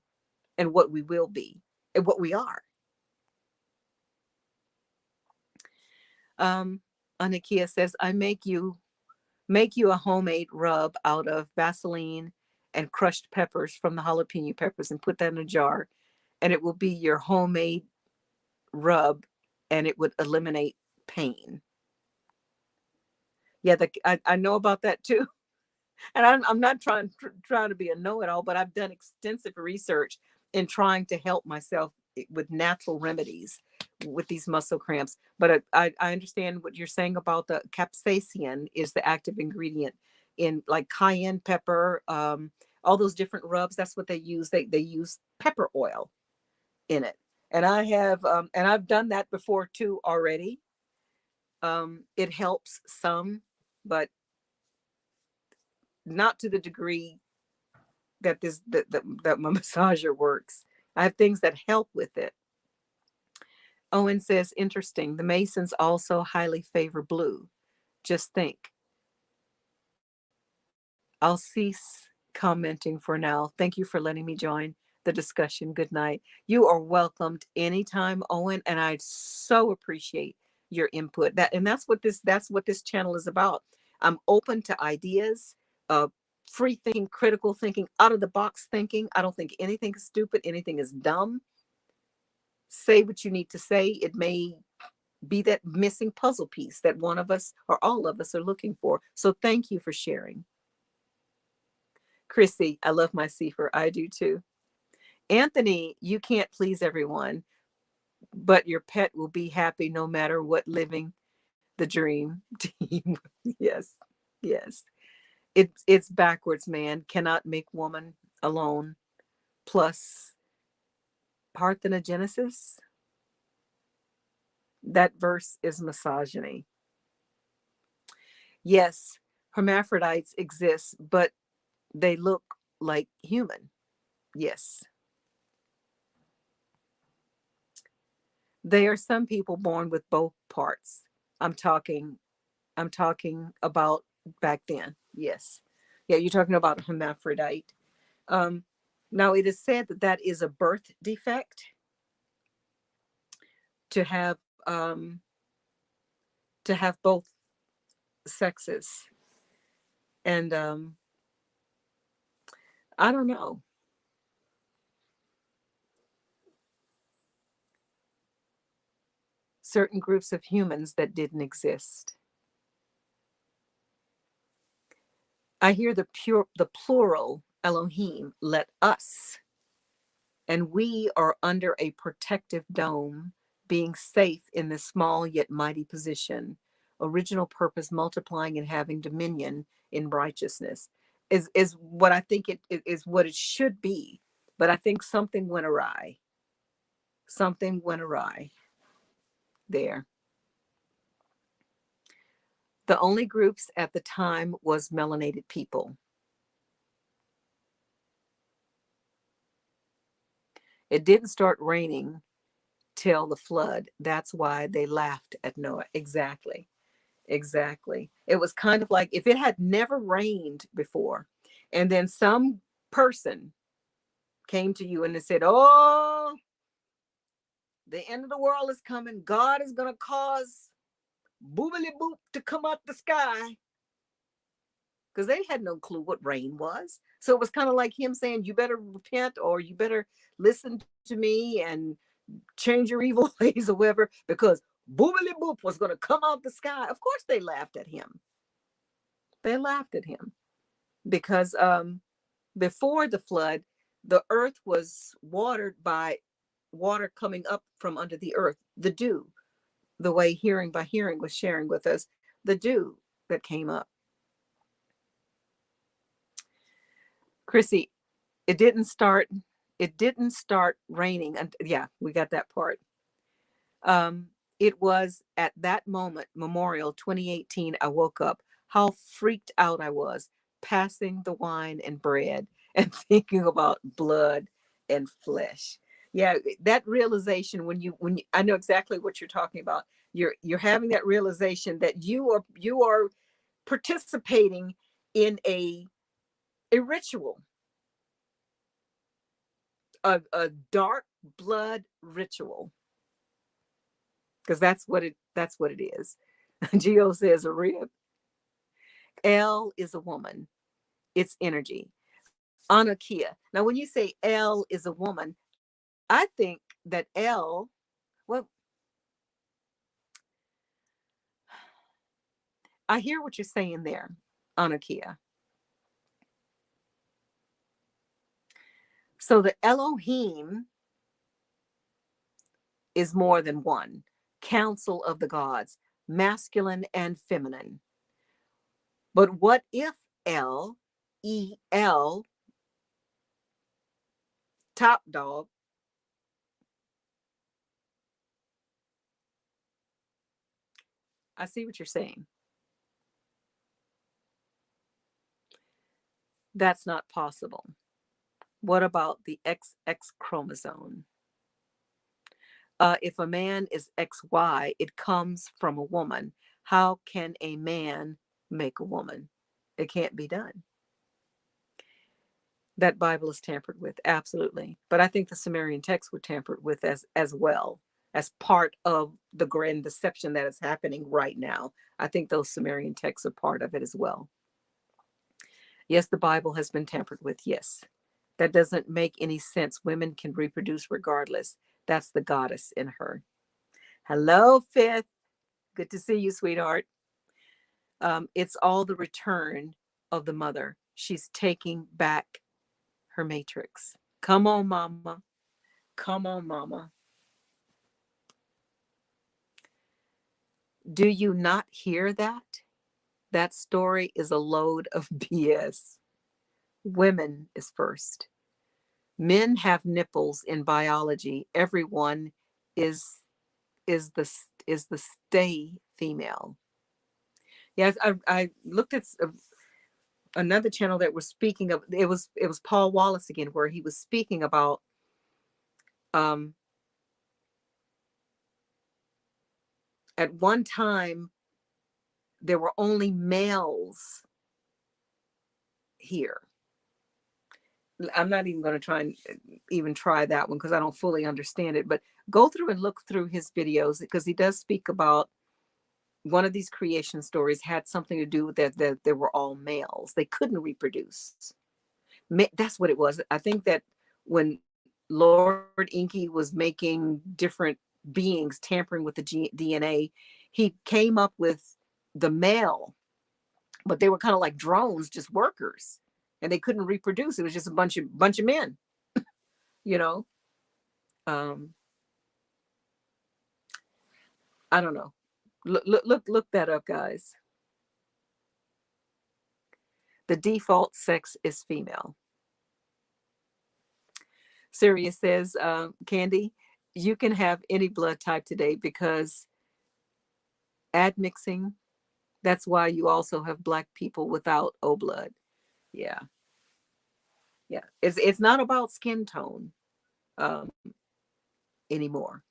and what we will be and what we are. Anakia says, I make you a homemade rub out of Vaseline and crushed peppers from the jalapeno peppers and put that in a jar, and it will be your homemade rub, and it would eliminate pain. Yeah, I know about that too. And I'm not trying to be a know-it-all, but I've done extensive research in trying to help myself with natural remedies with these muscle cramps. But I understand what you're saying about the capsaicin is the active ingredient in like cayenne pepper, all those different rubs. That's what they use. They use pepper oil in it, and I've done that before too already. It helps some, but not to the degree that my massager works. I have things that help with it, Owen says, interesting. The Masons also highly favor blue. Just think. I'll cease commenting for now. Thank you for letting me join the discussion. Good night. You are welcomed anytime, Owen, and I so appreciate your input. That's what this channel is about. I'm open to ideas, free thinking, critical thinking, out of the box thinking. I don't think anything is stupid, anything is dumb. Say what you need to say. It may be that missing puzzle piece that one of us or all of us are looking for. So thank you for sharing. Chrissy, I love my Sefer. I do too. Anthony, you can't please everyone, but your pet will be happy no matter what. Living the dream. Team. Yes. Yes. It's backwards, man. Cannot make woman alone. Plus parthenogenesis. That verse is misogyny. Yes, hermaphrodites exist, but they look like human. Yes. There are some people born with both parts. I'm talking I'm talking about back then. Yes. Yeah, you're talking about a hermaphrodite. Um, Now it is said that that is a birth defect to have both sexes. And I don't know. Certain groups of humans that didn't exist. I hear the plural Elohim, let us, and we are under a protective dome, being safe in this small yet mighty position. Original purpose multiplying and having dominion in righteousness is what I think it is what it should be. But I think something went awry. Something went awry there. The only groups at the time was melanated people. It didn't start raining till the flood. That's why they laughed at Noah. Exactly. Exactly. It was kind of like if it had never rained before, and then some person came to you and they said, oh, the end of the world is coming. God is going to cause boobily boop to come out the sky. Because they had no clue what rain was. So it was kind of like him saying, you better repent or you better listen to me and change your evil ways or whatever, because boobily boop was going to come out the sky. Of course they laughed at him. They laughed at him because before the flood, the earth was watered by water coming up from under the earth, the dew, the way Hearing by Hearing was sharing with us, the dew that came up. Chrissy, it didn't start raining. And yeah, we got that part. It was at that moment, Memorial 2018, I woke up. How freaked out I was, passing the wine and bread and thinking about blood and flesh. Yeah, that realization when you I know exactly what you're talking about. You're having that realization that you are participating in a ritual, a dark blood ritual, because that's what it is. Geo says a rib. L is a woman. It's energy. Anakia. Now, when you say L is a woman, I think that L, well, I hear what you're saying there, Anakia. So the Elohim is more than one. Council of the gods, masculine and feminine. But what if L, E-L, top dog, I see what you're saying. That's not possible. What about the XX chromosome? If a man is XY, it comes from a woman. How can a man make a woman? It can't be done. That Bible is tampered with, absolutely. But I think the Sumerian texts were tampered with as well, as part of the grand deception that is happening right now. I think those Sumerian texts are part of it as well. Yes, the Bible has been tampered with. Yes. That doesn't make any sense. Women can reproduce regardless. That's the goddess in her. Hello, Fifth. Good to see you, sweetheart. It's all the return of the mother. She's taking back her matrix. Come on, mama. Come on, mama. Do you not hear that? That story is a load of BS. Women is first. Men have nipples in biology. Everyone is is the is the stay female. Yeah, I looked at another channel that was speaking of, it was Paul Wallace again, where he was speaking about um at one time there were only males here. I'm not even going to try and even try that one because I don't fully understand it, but go through and look through his videos because he does speak about one of these creation stories had something to do with that they were all males. They couldn't reproduce. That's what it was. I think that when Lord Inky was making different beings tampering with the DNA, he came up with the male, but they were kind of like drones, just workers, and they couldn't reproduce. It was just a bunch of men, you know. Um, I don't know. Look that up, guys. The default sex is female. Sirius says, Candy, you can have any blood type today because admixing, that's why you also have Black people without O blood. Yeah. Yeah. It's not about skin tone um, anymore.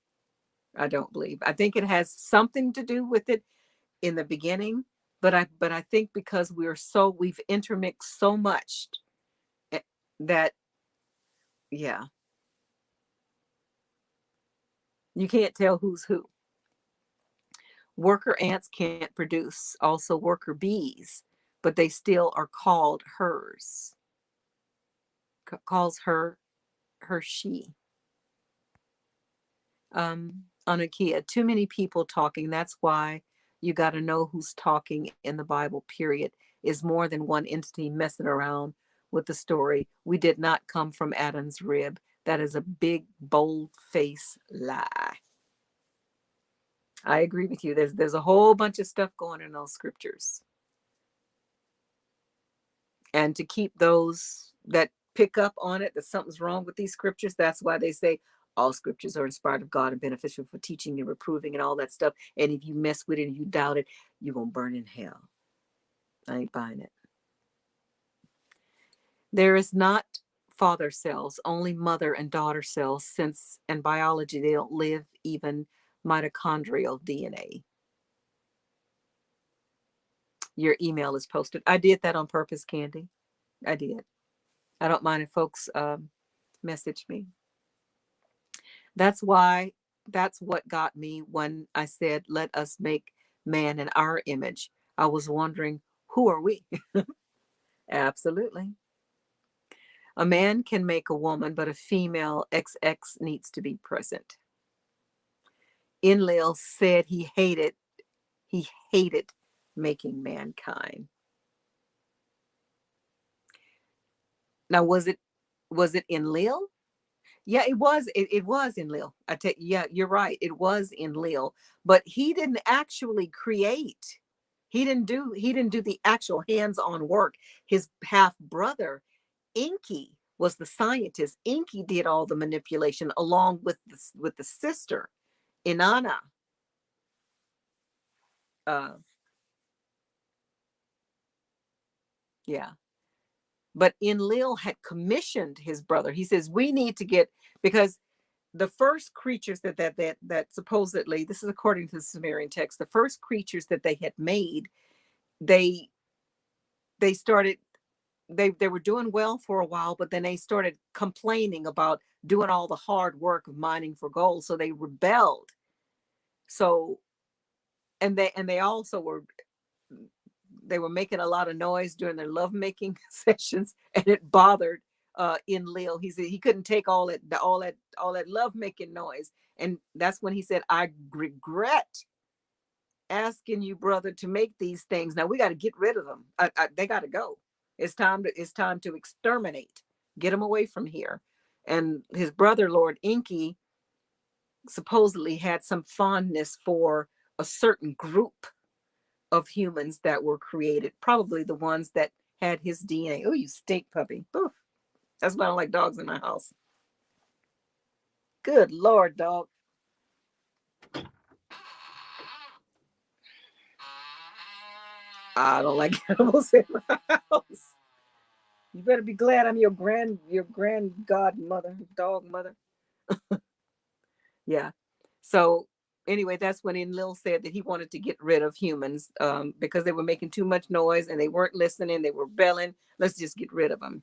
I don't believe. I think it has something to do with it in the beginning, but I think because we've intermixed so much eh, that yeah, you can't tell who's who. Worker ants can't produce, also worker bees, but they still are called hers. Calls her she. On Akia, too many people talking. That's why you got to know who's talking in the Bible, period. Is more than one entity messing around with the story. We did not come from Adam's rib. That is a big, bold face lie. I agree with you. There's a whole bunch of stuff going in those scriptures. And to keep those that pick up on it, that something's wrong with these scriptures, that's why they say all scriptures are inspired of God and beneficial for teaching and reproving and all that stuff. And if you mess with it and you doubt it, you're going to burn in hell. I ain't buying it. There is not father cells, only mother and daughter cells. Since in biology, they don't live even mitochondrial DNA. Your email is posted. I did that on purpose, Candy. I did. I don't mind if folks message me. That's what got me when I said, let us make man in our image. I was wondering, who are we? Absolutely. A man can make a woman, but a female XX needs to be present. Enlil said he hated making mankind. Now, was it Enlil? Yeah, it was. It was Enlil. Yeah, you're right. It was Enlil, but he didn't actually create. He didn't do the actual hands-on work. His half brother, Inky, was the scientist. Inky did all the manipulation along with the sister, Inanna. Uh, yeah. But Enlil had commissioned his brother. He says, we need to get, because the first creatures that supposedly, this is according to the Sumerian text, the first creatures that they had made, they they started they were doing well for a while, but then they started complaining about doing all the hard work of mining for gold, so they rebelled. So, and they also were making a lot of noise during their lovemaking sessions, and it bothered Enlil. He said he couldn't take all that lovemaking noise, and that's when he said, "I regret asking you, brother, to make these things. Now we got to get rid of them. They got to go. It's time to exterminate. Get them away from here." And his brother, Lord Enki, supposedly had some fondness for a certain group of humans that were created, probably the ones that had his DNA. Oh, you stink, puppy. Ooh, that's why I don't like dogs in my house. Good Lord, dog. I don't like animals in my house. You better be glad I'm your grand godmother, dog mother. Yeah. So anyway, that's when Enlil said that he wanted to get rid of humans, because they were making too much noise and they weren't listening. They were rebelling. Let's just get rid of them.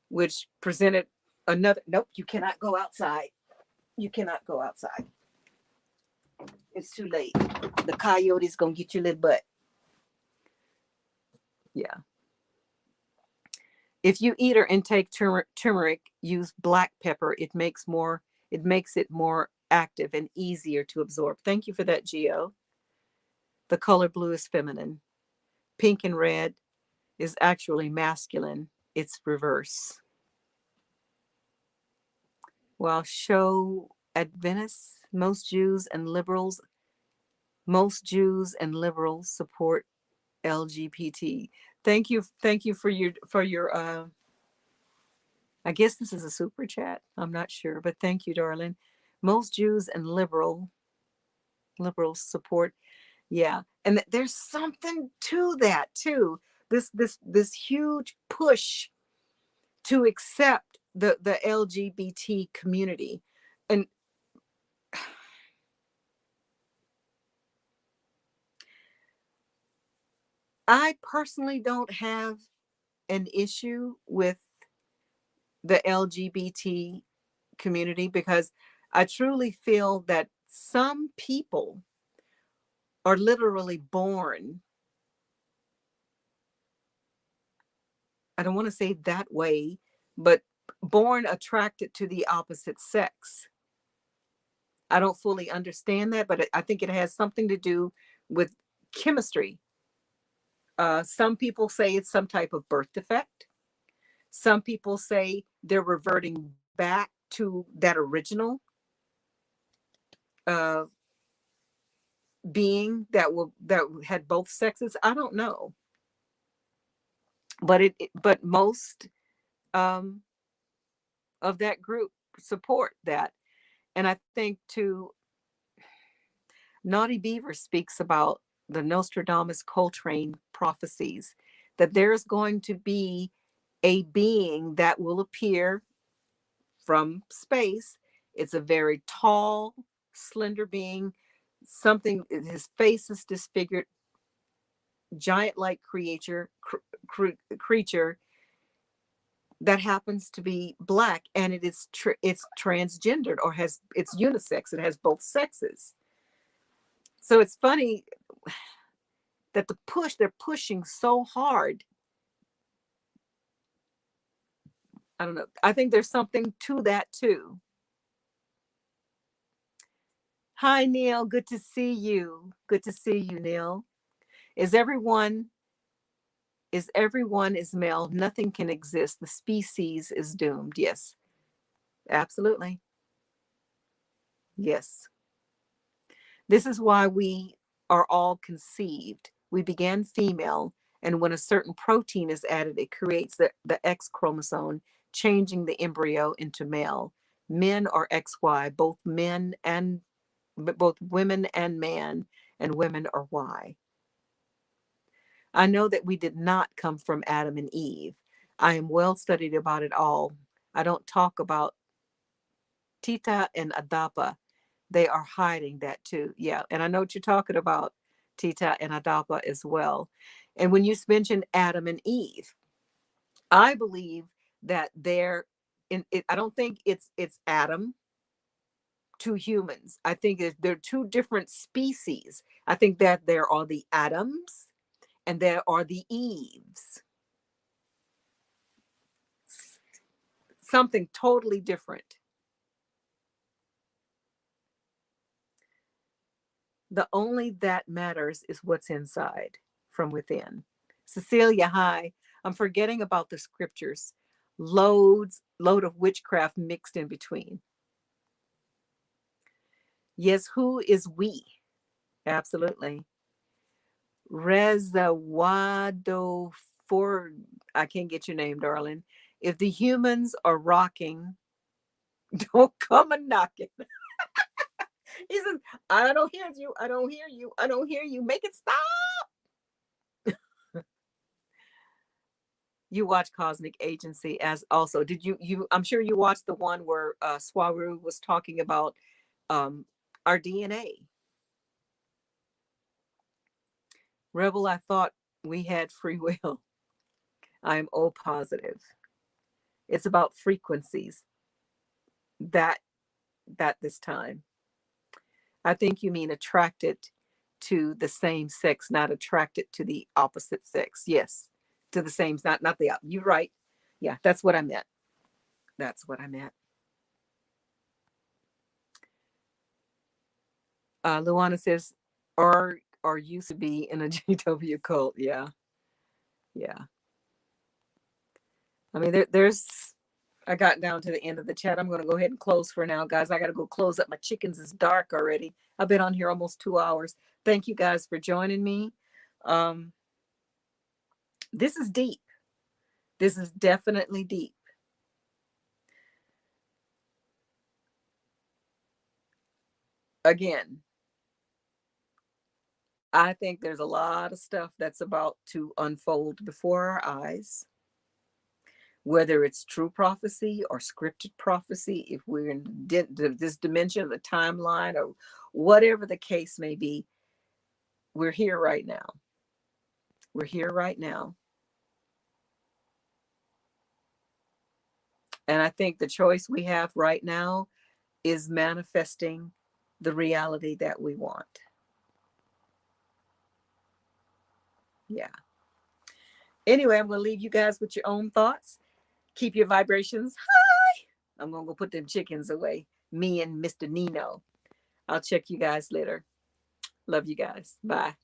Which presented another. Nope, you cannot go outside. You cannot go outside. It's too late. The coyote's gonna get your little butt. Yeah. If you eat or intake turmeric, use black pepper. It makes it more active and easier to absorb. Thank you for that, Geo. The color blue is feminine. Pink and red is actually masculine. It's reverse. While show Adventists, most Jews and liberals support LGBT. Thank you for your. I guess this is a super chat. I'm not sure, but thank you, darling. Most Jews and liberals support. Yeah, and there's something to that too. This huge push to accept the LGBT community, and I personally don't have an issue with the LGBT community because I truly feel that some people are literally born, I don't want to say that way, but born attracted to the opposite sex. I don't fully understand that, but I think it has something to do with chemistry. Some people say it's some type of birth defect. Some people say they're reverting back to that original uh, being that had both sexes. I don't know, but most um, of that group support that, and I think too, Naughty Beaver speaks about the Nostradamus Coltrane prophecies that there's going to be a being that will appear from space. It's a very tall, slender being. Something, his face is disfigured, giant-like creature that happens to be black, and it's transgendered, or it's unisex. It has both sexes. So it's funny that they're pushing so hard. I don't know. I think there's something to that too. Hi, Neil. Good to see you. Good to see you, Neil. Is everyone is male? Nothing can exist. The species is doomed. Yes, absolutely. Yes. This is why we are all conceived. We began female, and when a certain protein is added, it creates the X chromosome, changing the embryo into male. Men are XY, both women and man, and women are Y. I know that we did not come from Adam and Eve. I am well studied about it all. I don't talk about Tita and Adapa, they are hiding that too. Yeah. And I know what you're talking about, Tita and Adapa as well. And when you mentioned Adam and Eve, I believe that they're in it. I don't think it's Adam to humans. I think they're two different species. I think that there are the Adams and there are the Eves. Something totally different. The only that matters is what's inside from within. Cecilia, hi. I'm forgetting about the scriptures. Load of witchcraft mixed in between. Yes, who is we? Absolutely. Rezawado for I can't get your name, darling. If the humans are rocking, don't come a knocking. He says, I don't hear you. I don't hear you. I don't hear you. Make it stop. You watch Cosmic Agency as also. Did you I'm sure you watched the one where Swaru was talking about um our DNA. Rebel, I thought we had free will. I am O positive. It's about frequencies that this time. I think you mean attracted to the same sex, not attracted to the opposite sex. Yes, to the same, not the. You're right. Yeah, that's what I meant. That's what I meant. Luana says, or used to be in a GW cult. Yeah, yeah. I mean, there's. I got down to the end of the chat. I'm going to go ahead and close for now, guys. I got to go close up. My chickens is dark already. I've been on here almost 2 hours. Thank you guys for joining me. This is deep. This is definitely deep. Again, I think there's a lot of stuff that's about to unfold before our eyes, whether it's true prophecy or scripted prophecy, if we're in this dimension of the timeline or whatever the case may be, we're here right now. We're here right now. And I think the choice we have right now is manifesting the reality that we want. Yeah. Anyway, I'm going to leave you guys with your own thoughts. Keep your vibrations high. I'm going to go put them chickens away. Me and Mr. Nino. I'll check you guys later. Love you guys. Bye.